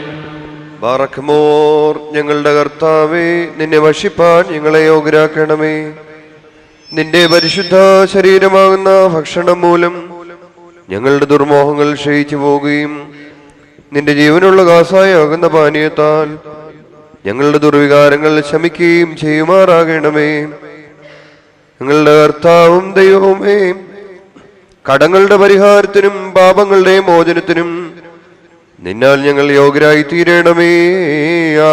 ബാറഖ്മോർ ഞങ്ങളുടെ കർത്താവേ, നിന്നെ വഷിപ്പാൻ ഞങ്ങളെ യോഗ്യരാക്കണമേ. നിന്റെ പരിശുദ്ധ ശരീരമാകുന്ന ഭക്ഷണം മൂലം ഞങ്ങളുടെ ദുർമോഹങ്ങൾ ക്ഷയിച്ചു പോകുകയും നിന്റെ ജീവനുള്ള കാസായാകുന്ന പാനീയത്താൽ ഞങ്ങളുടെ ദുർവികാരങ്ങൾ ശമിക്കുകയും ചെയ്യുമാറാകണമേ. ഞങ്ങളുടെ കർത്താവും ദൈവവുമേ, കടങ്ങളുടെ പരിഹാരത്തിനും പാപങ്ങളുടെ മോചനത്തിനും നിന്നാൽ ഞങ്ങൾ യോഗ്യരായി തീരണമേ.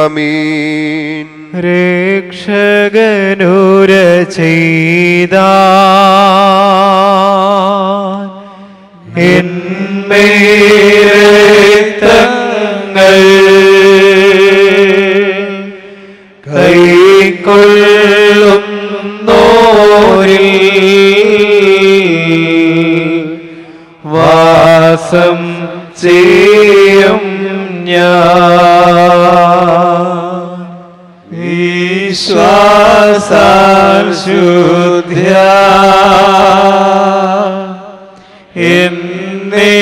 ആമീൻ. രക്ഷകനൂര ചെയ്ത രക്തങ്ങൾ കൈക്കൊള്ളുന്നോരിൽ വാസം ചെയ്യും ഞാൻ. വിശ്വാസാൽ ശുദ്ധ്യ എന്നേ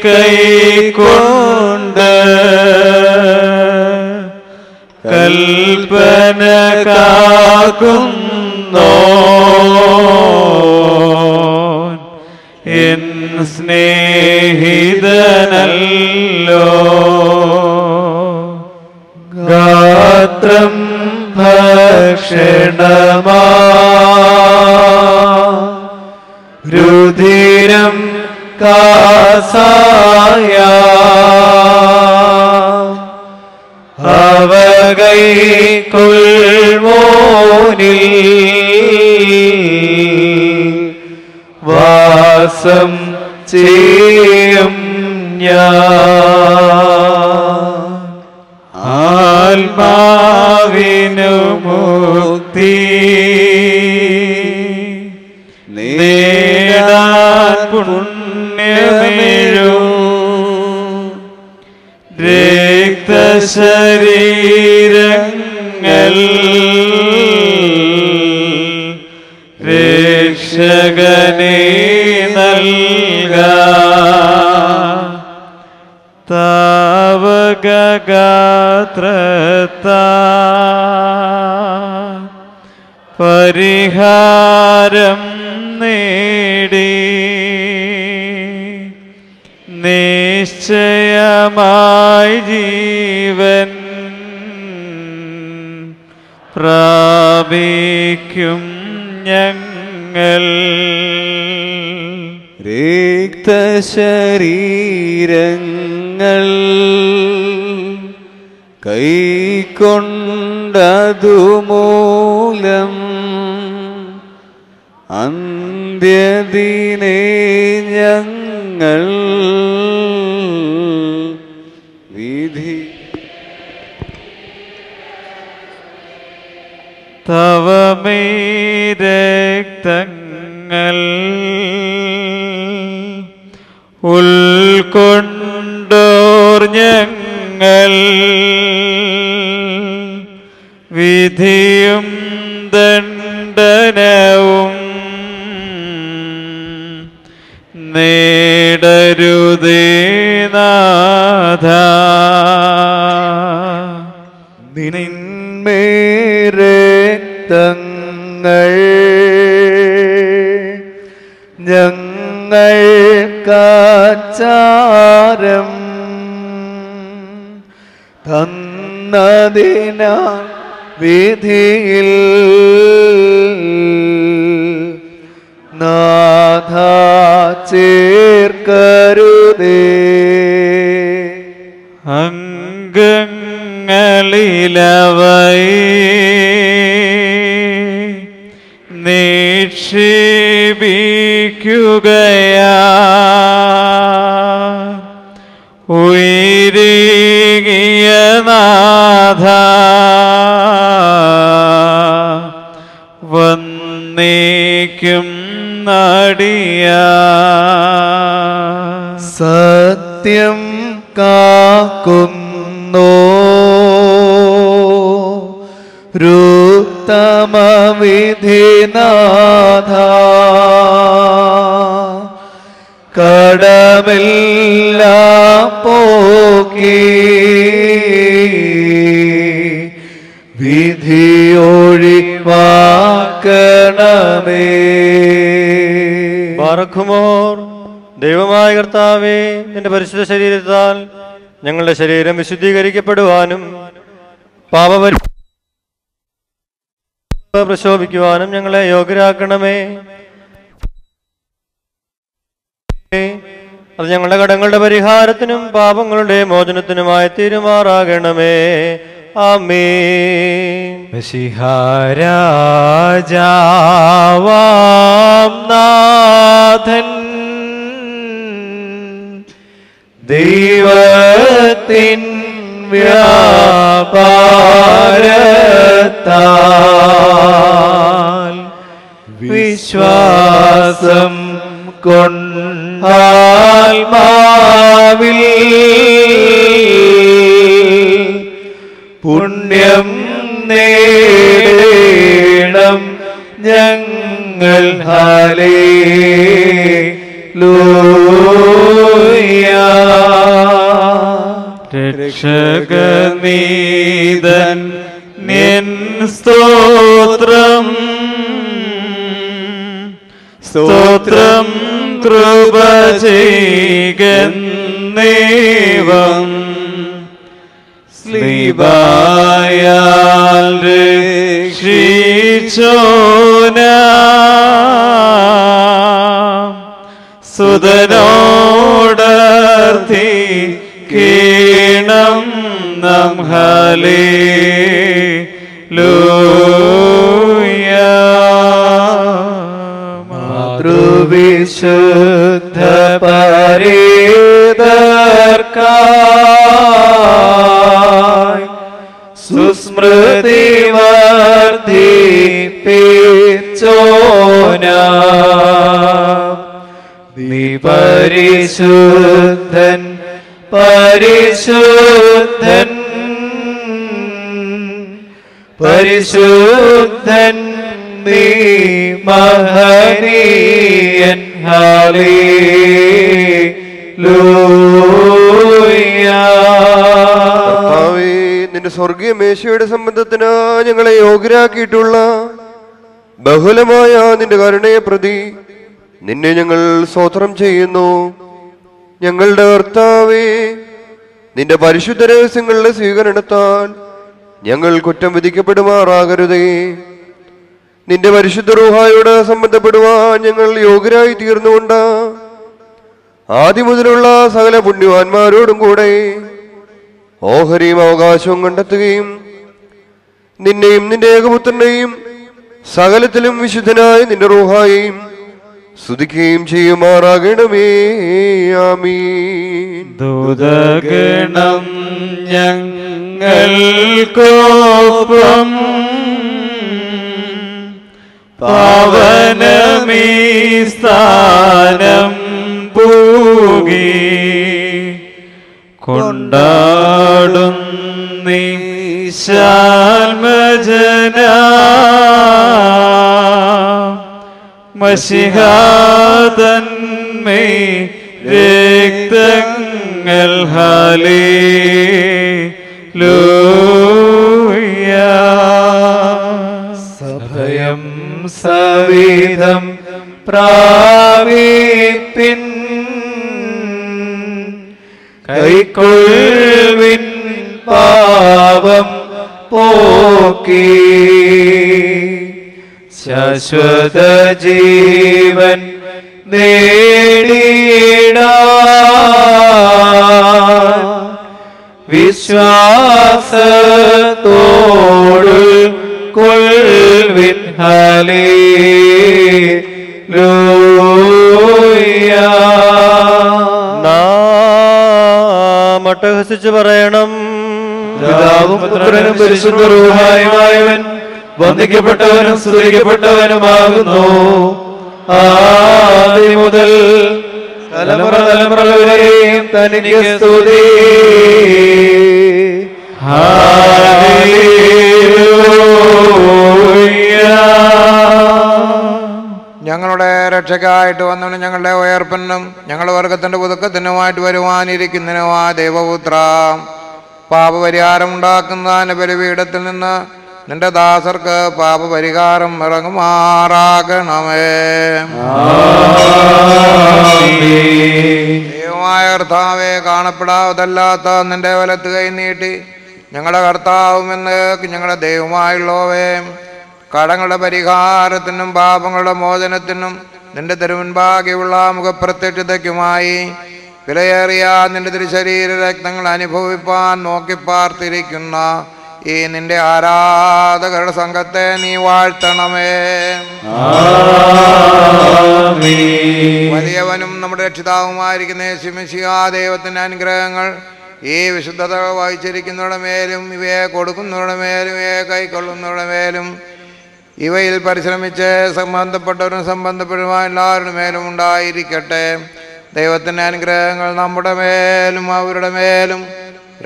കൈക്കൊണ്ട് കൽപ്പന കാക്കുന്നോ എൻ സ്നേഹിതനല്ലോ. ഗാത്രം ഭക്ഷണമാ രുധിരം കാസായ അവകൈക്കൊള്ളുവോനിൽ വാസം ചെയ്യും ഞാൻ. ആത്മാവിനു മുക്തി നേടാൻ പുണ്യമേഴും രക്തശരീരങ്ങൾ രക്ഷകനെ നൽക. താവകഗാത്രത്താ പരിഹാരം നേടി നിശ്ചയമായി ജീവൻ പ്രാപിക്കും ഞങ്ങൾ. രക്തശരീരങ്ങൾ കൈക്കൊണ്ടതുമൂലം അന്ത്യദിനേ ഞങ്ങൾ വിധി തവമേ രക്തങ്ങൾ ഉൾക്കൊണ്ടോർ ഞങ്ങൾ വിധിയും ദണ്ഡനവും നേടരുതേ നാഥ. നിന്മേ രക്തങ്ങൾ ഞങ്ങൾക്കാചാരം തന്നതിനാൽ വിധിയിൽ നാഥ ചേർക്കരുതേ. അംഗങ്ങളിലവൈ നിക്ഷേപിക്കുകയാ ഉയരുകിയ നാഥ വന്നേക്കും നടിയാ. സത്യം കാക്കുന്നോ രുത്തമവിധിനാഥ കടമെല്ലാം പോക്കി വിധിയൊഴിവാക്കണമേ. ബാറക്കുമോർ. ദൈവമായ കർത്താവേ, നിന്റെ പരിശുദ്ധ ശരീരത്താൽ ഞങ്ങളുടെ ശരീരം വിശുദ്ധീകരിക്കപ്പെടുവാനും പാപപരി പ്രശോഭിക്കുവാനും ഞങ്ങളെ യോഗ്യരാക്കണമേ. അത് ഞങ്ങളുടെ കടങ്ങളുടെ പരിഹാരത്തിനും പാപങ്ങളുടെ മോചനത്തിനുമായി തീരുമാറാകണമേ. ആമേൻ. രാജാവാം നാഥൻ ദൈവത്തിൻ വ്യാപാരത്താൽ വിശ്വാസം കൊണ്ടാത്മാവിൽ പുണ്യം നേടണം ഞങ്ങൾ. ഹല്ലേലൂയ. രക്ഷകനീതൻ നിൻ സ്തോത്രം സ്തോത്രം കൃപ ചെയ്കന്നേവം സ്ലീബായാൽ രക്ഷിച്ചോനാം സുതനോടർത്ഥിക്കണം നാം. ഹല്ലേലൂയ. മാതൃവിശുദ്ധ പരേതർക്കായി സുസ്മൃതി വർദ്ധിപ്പിച്ചോനാം. നീ പരിശുദ്ധൻ പരിശുദ്ധൻ പരിശുദ്ധൻ നീ മഹനീയൻ. ഹല്ലേലൂയ. കർത്താവേ, നിന്റെ സ്വർഗീയ മേശയുടെ സംബന്ധത്തിന് ഞങ്ങളെ യോഗ്യരാക്കിയിട്ടുള്ള ബഹുലമായ നിന്റെ കരുണയെ പ്രതി നിന്നെ ഞങ്ങൾ സ്തോത്രം ചെയ്യുന്നു. ഞങ്ങളുടെ കർത്താവേ, നിന്റെ പരിശുദ്ധ രഹസ്യങ്ങളുടെ സ്വീകരണത്താൽ ഞങ്ങൾ കുറ്റം വിധിക്കപ്പെടുമാറാകരുതേ. നിന്റെ പരിശുദ്ധ റൂഹായോട് സംബന്ധപ്പെടുവാൻ ഞങ്ങൾ യോഗ്യരായി തീർന്നുകൊണ്ട് ആദ്യം മുതലുള്ള സകല പുണ്യവാന്മാരോടും കൂടെ ഓഹരിയും അവകാശവും കണ്ടെത്തുകയും നിന്നെയും നിന്റെ ഏകപുത്രനെയും സകലത്തിലും വിശുദ്ധനായ നിന്റെ റൂഹായെയും സ്തുതിക്കുകയും ചെയ്യുമാറാകണമേ. ആമീൻ. ദൂതഗണം ഞങ്ങൾക്കൊപ്പം പാവനമീ സ്ഥാനം പൂകി കൊണ്ടാടുന്നീ ശാൽമജന മശിഹാതന്മേ രക്തങ്ങൾ. ഹല്ലേലൂയ. സഭയം സവിധം പ്രാപിപ്പിൻ കൈക്കൊള്ളിൻ പാപം പോക്കി ശാശ്വത ജീവൻ നേടിയിടാൻ വിശ്വാസത്തോട് കൊൾവിൻ. ഹല്ലേലൂയ. നാം അട്ടഹസിച്ചു പറയണം. പിതാവും പുത്രനും പരിശുദ്ധ റൂഹായുമായവൻ വന്ദിക്കപ്പെട്ടവനും സ്തുതിക്കപ്പെട്ടവനുമാകുന്നു. ആദി മുതൽ തലമുറ തലമുറ വരെയും തനിക്ക് സ്തുതി. ഹല്ലേലൂയ. ഞങ്ങളുടെ രക്ഷയ്ക്കായിട്ട് വന്നവനും ഞങ്ങളുടെ ഉയർപ്പനും ഞങ്ങളുടെ വർഗത്തിന്റെ പുതുക്കത്തിനുമായിട്ട് വരുവാനിരിക്കുന്നതിനുമായ ദൈവപുത്ര, പാപപരിഹാരം ഉണ്ടാക്കുന്ന ബലിപീഠത്തിൽ നിന്ന് നിന്റെ ദാസർക്ക് പാപപരിഹാരം ഇറങ്ങുമാറാകണമേ. ദൈവമായ കർത്താവേ, കാണപ്പെടാവതല്ലാത്ത നിന്റെ വലത്ത് കൈ നീട്ടി ഞങ്ങളുടെ കർത്താവുമെന്ന് ഞങ്ങളുടെ ദൈവമായുള്ളവേ, കടങ്ങളുടെ പരിഹാരത്തിനും പാപങ്ങളുടെ മോചനത്തിനും നിന്റെ തിരുമുൻപാകെയുള്ള മുഖപ്രത്യക്ഷതയ്ക്കുമായി വിലയേറിയ നിന്റെ തിരുശരീര രക്തങ്ങൾ അനുഭവിപ്പാൻ നോക്കിപ്പാർത്തിരിക്കുന്ന ഈ നിന്റെ ആരാധകരുടെ സംഘത്തെ നീ വാഴ്ത്തണമേ. വലിയവനും നമ്മുടെ രക്ഷിതാവുമായിരിക്കുന്ന യേശുമിശിഹാ ദൈവത്തിന്റെ അനുഗ്രഹങ്ങൾ ഈ വിശുദ്ധത വഹിച്ചിരിക്കുന്നവരുടെ മേലും ഇവയെ കൊടുക്കുന്നവരുടെ മേലും ഇവയെ കൈക്കൊള്ളുന്നവരുടെ മേലും ഇവയിൽ പരിശ്രമിച്ച് സംബന്ധപ്പെട്ടവരും സംബന്ധപ്പെടുവാൻ എല്ലാവരുടെ മേലും ഉണ്ടായിരിക്കട്ടെ. ദൈവത്തിൻ്റെ അനുഗ്രഹങ്ങൾ നമ്മുടെ മേലും അവരുടെ മേലും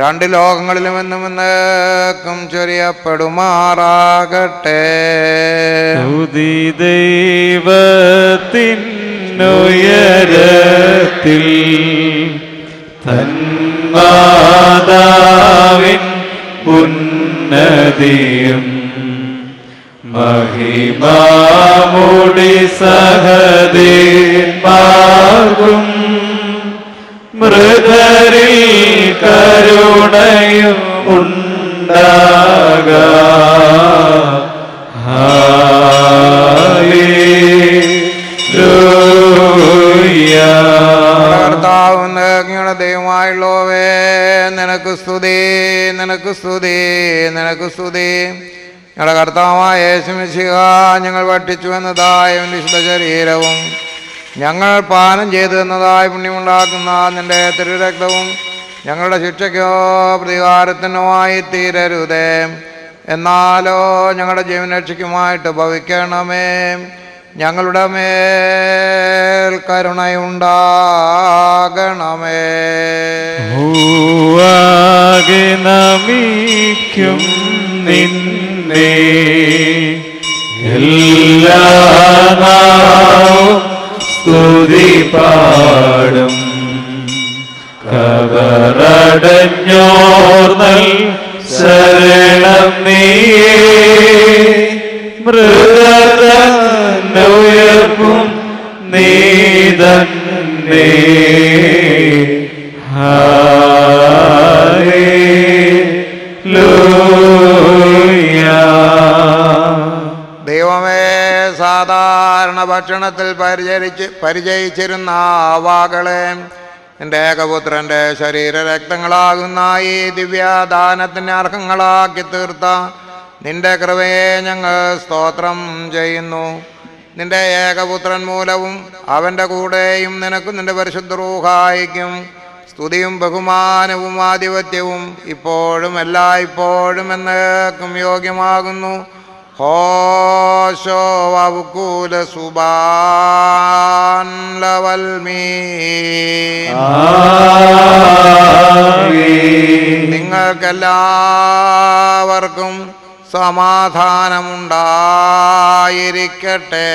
രണ്ട് ലോകങ്ങളിലും എന്നും എന്നേക്കും ചൊരിയപ്പെടുമാറാകട്ടെ. ദൈവത്തിനുയരത്തിൽ തന്മാതാവിൻ ഉന്നതിയും മഹിമാമുടി സഹദേന്മാർക്കും മൃതരിൽ കരുണയും ഉണ്ടാക. കർത്താവ് അങ്ങയുടെ ദൈവമായുള്ളവേ, നിനക്ക് സ്തുതി, നിനക്ക് സ്തുതി, നിനക്ക് സ്തുതി. ഞങ്ങളുടെ കർത്താവായ യേശുമിശിഹാ ഞങ്ങൾ ഭക്ഷിച്ചു എന്നതായ വിശുദ്ധ ശരീരവും ഞങ്ങൾ പാനം ചെയ്തു എന്നതായി പുണ്യമുണ്ടാക്കുന്ന നിന്റെ തിരുരക്തവും ഞങ്ങളുടെ ശിക്ഷയ്ക്കോ പ്രതികാരത്തിനുമായി തീരരുതേ, എന്നാലോ ഞങ്ങളുടെ ജീവനരക്ഷയ്ക്കുമായിട്ട് ഭവിക്കണമേ. ഞങ്ങളുടെ മേൽ കരുണയുണ്ടാകണമേ. ഭൂവാകെ നമിക്കും നിന്നെ എല്ലാ നാവും സ്തുതി പാടും. കബറടഞ്ഞോർന്നൽ ശരണം നീയേ, മൃതനുയർപ്പും നീ തന്നെ. ദൈവമേ, സാധാരണ ഭക്ഷണത്തിൽ പരിചയിച്ചിരുന്ന വാകളെ എൻ്റെ ഏകപുത്രൻ്റെ ശരീരരക്തങ്ങളാകുന്ന ഈ ദിവ്യദാനത്തിന് അർഹങ്ങളാക്കി തീർത്ത നിന്റെ കൃപയെ ഞങ്ങൾ സ്തോത്രം ചെയ്യുന്നു. നിന്റെ ഏകപുത്രൻ മൂലവും അവൻ്റെ കൂടെയും നിനക്കും നിന്റെ പരിശുദ്ധ റൂഹായിക്കും സ്തുതിയും ബഹുമാനവും ആധിപത്യവും ഇപ്പോഴും എല്ലായ്പ്പോഴും എന്നേക്കും യോഗ്യമാകുന്നു. ഹോശോ വകുല സുബാൻ ലവൽമീൻ. നിങ്ങൾക്കെല്ലാവർക്കും സമാധാനമുണ്ടായിരിക്കട്ടെ.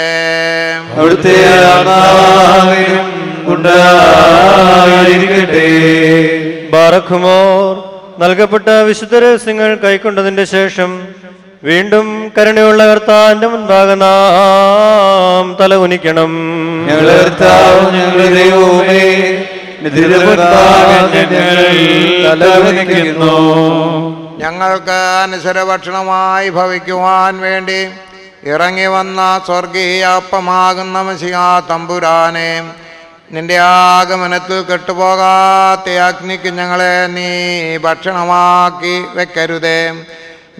അവിടുത്തെ ആത്മാവിനും ഉണ്ടായിരിക്കട്ടെ. ബാറഖുമോർ നൽകപ്പെട്ട വിശുദ്ധ രഹസ്യങ്ങൾ കൈക്കൊണ്ടതിന്റെ ശേഷം വീണ്ടും കരുണയുള്ള കർത്താവിന്റെ മുൻപാകെ നാം തല കുനിക്കണം. ഞങ്ങളുടെ കർത്താവ്, ഞങ്ങളുടെ ദൈവമേ, തലകുനിക്കുന്നു. ഞങ്ങൾക്ക് അനശ്വരഭക്ഷണമായി ഭവിക്കുവാൻ വേണ്ടി ഇറങ്ങി വന്ന സ്വർഗീയ അപ്പമാകുന്ന മശിഹാ തമ്പുരാനെ, നിന്റെ ആഗമനത്തിൽ കെട്ടുപോകാത്ത അഗ്നിക്ക് ഞങ്ങളെ നീ ഭക്ഷണമാക്കി വെക്കരുതേ.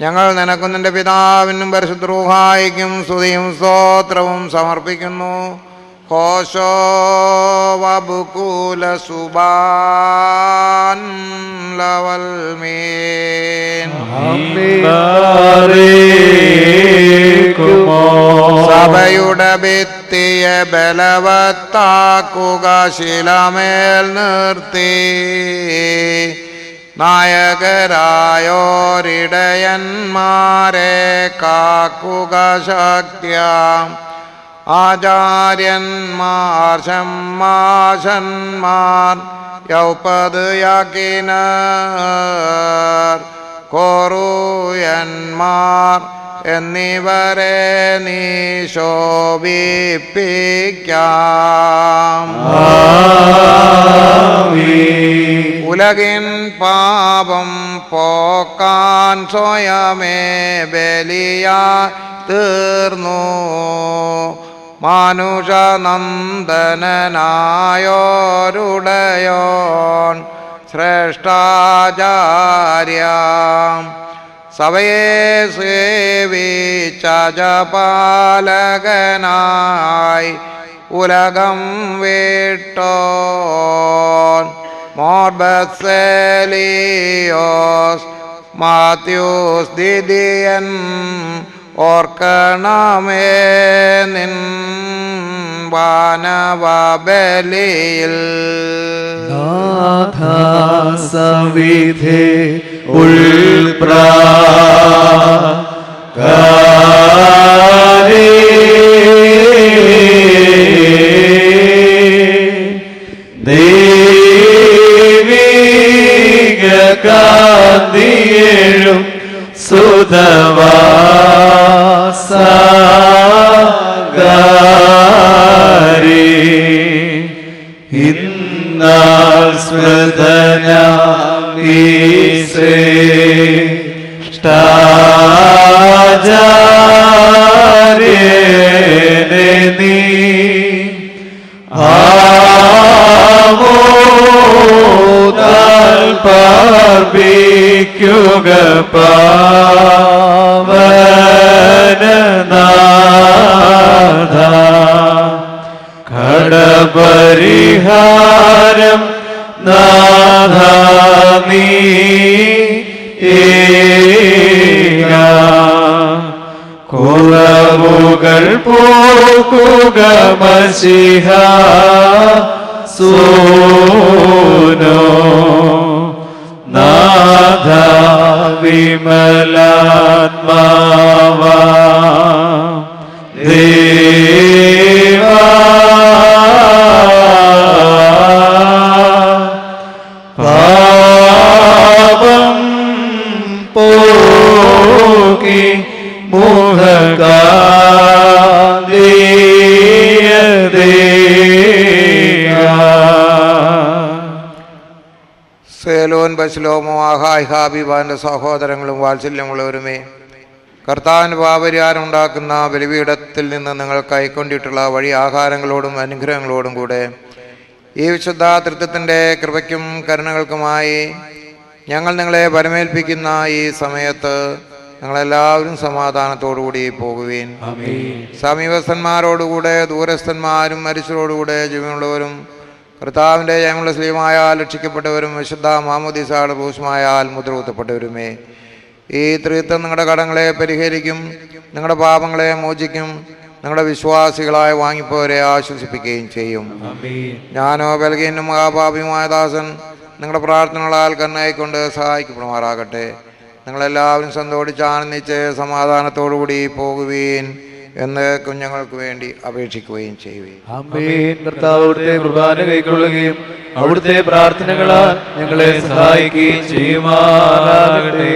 ഞങ്ങൾ നിനക്കും നിന്റെ പിതാവിനും പരിശുദ്ധ റൂഹായിക്കും സ്തുതിയും സ്തോത്രവും സമർപ്പിക്കുന്നു. ഹോശോ വബുകൂല സുബാൻ ലവൽമീൻ. സഭയുടെ ഭിത്തിയെ ബലവത്താക്കുക, ശിലമേൽ നിർത്തി നായകരായോരിടയന്മാരെ കാക്കുക ശക്തിയ. ആചാര്യന്മാർ ഷമ്മാശന്മാർ യൗപത് യാക്കിനർ കോറൂയന്മാർ എന്നിവരെ നീ ശോഭിപ്പിക്കാം. ഉലകിൻ പാപം പോക്കാൻ സ്വയമേ ബലിയായി തീർന്നു. മാനുഷനന്ദനായോരുടയോൻ ശ്രേഷ്ഠാചാര്യ സഭയെ സേവിച്ച ജപാലകനായി ഉലകം വിട്ടോൻ മോർബസേലിയോസ് മാത്യൂസ് ദിദിയൻ ഓർക്കണമേ നിൻ വാനവബലിയിൽ സവിധേ ദൈവിക കാന്തിയേഴും സുധവാസഗാരി ഇന്നാൾ ശ്രേഷ്ഠാചാര്യനെ നീ ആമോദാൽ പാർപ്പിക്കുക പാവനനാഥ കടപരിഹാരം നാഥ നീ കുറവുകൾ പോക്കുക മസിഹ സൂനോ നാഥ വിമലാത്മാവാ ദേവാ പാപം പോക്കി സേലോൻ ബസ്ലോമോ ആഹായ് ഹാബിബാന്റെ സഹോദരങ്ങളും വാത്സല്യമുള്ളവരുമേ, കർത്താവിന് പാപരിഹാരം ഉണ്ടാക്കുന്ന ബലിപീഠത്തിൽ നിന്ന് നിങ്ങൾ കൈക്കൊണ്ടിട്ടുള്ള വഴി ആഹാരങ്ങളോടും അനുഗ്രഹങ്ങളോടും കൂടെ ഈ വിശുദ്ധ തൃത്വത്തിൻ്റെ കൃപയ്ക്കും കരുണകൾക്കുമായി ഞങ്ങൾ നിങ്ങളെ പരമേൽപ്പിക്കുന്ന ഈ സമയത്ത് ഞങ്ങളെല്ലാവരും സമാധാനത്തോടുകൂടി പോകുവീൻ. സമീപസ്ഥന്മാരോടുകൂടെ ദൂരസ്ഥന്മാരും മരിച്ചവരോടുകൂടെ ജീവനുള്ളവരും കർത്താവിൻ്റെ ജയമുള്ള സ്ലീമായാൽ രക്ഷിക്കപ്പെട്ടവരും വിശുദ്ധ മാമോദീസയുടെ ഭൂഷമായാൽ മുദ്രകുത്തപ്പെട്ടവരുമേ, ഈ ത്രിത്വം നിങ്ങളുടെ കടങ്ങളെ പരിഹരിക്കും, നിങ്ങളുടെ പാപങ്ങളെ മോചിക്കും, നിങ്ങളുടെ വിശ്വാസികളായ വാങ്ങിപ്പോരെ ആശ്വസിപ്പിക്കുകയും ചെയ്യും. ഞാനോ ബലഹീനും മഹാപാപിയുമായ ദാസൻ നിങ്ങളുടെ പ്രാർത്ഥനകളാൽ കണ്ണായിക്കൊണ്ട് സഹായിക്കപ്പെടുമാറാകട്ടെ. നിങ്ങളെല്ലാവരും സന്തോഷിച്ച് ആനന്ദിച്ച് സമാധാനത്തോടുകൂടി പോകുവീൻ എന്ന് കുഞ്ഞുങ്ങൾക്ക് വേണ്ടി അപേക്ഷിക്കുകയും ചെയ്യുവീൻ. ആമേൻ. കർത്താവ് അവിടുത്തെ കുർബാന കൈക്കൊള്ളുകയും അവിടുത്തെ പ്രാർത്ഥനകളാൽ ഞങ്ങളെ സഹായിക്കുകയും ചെയ്യുമാറാകട്ടെ.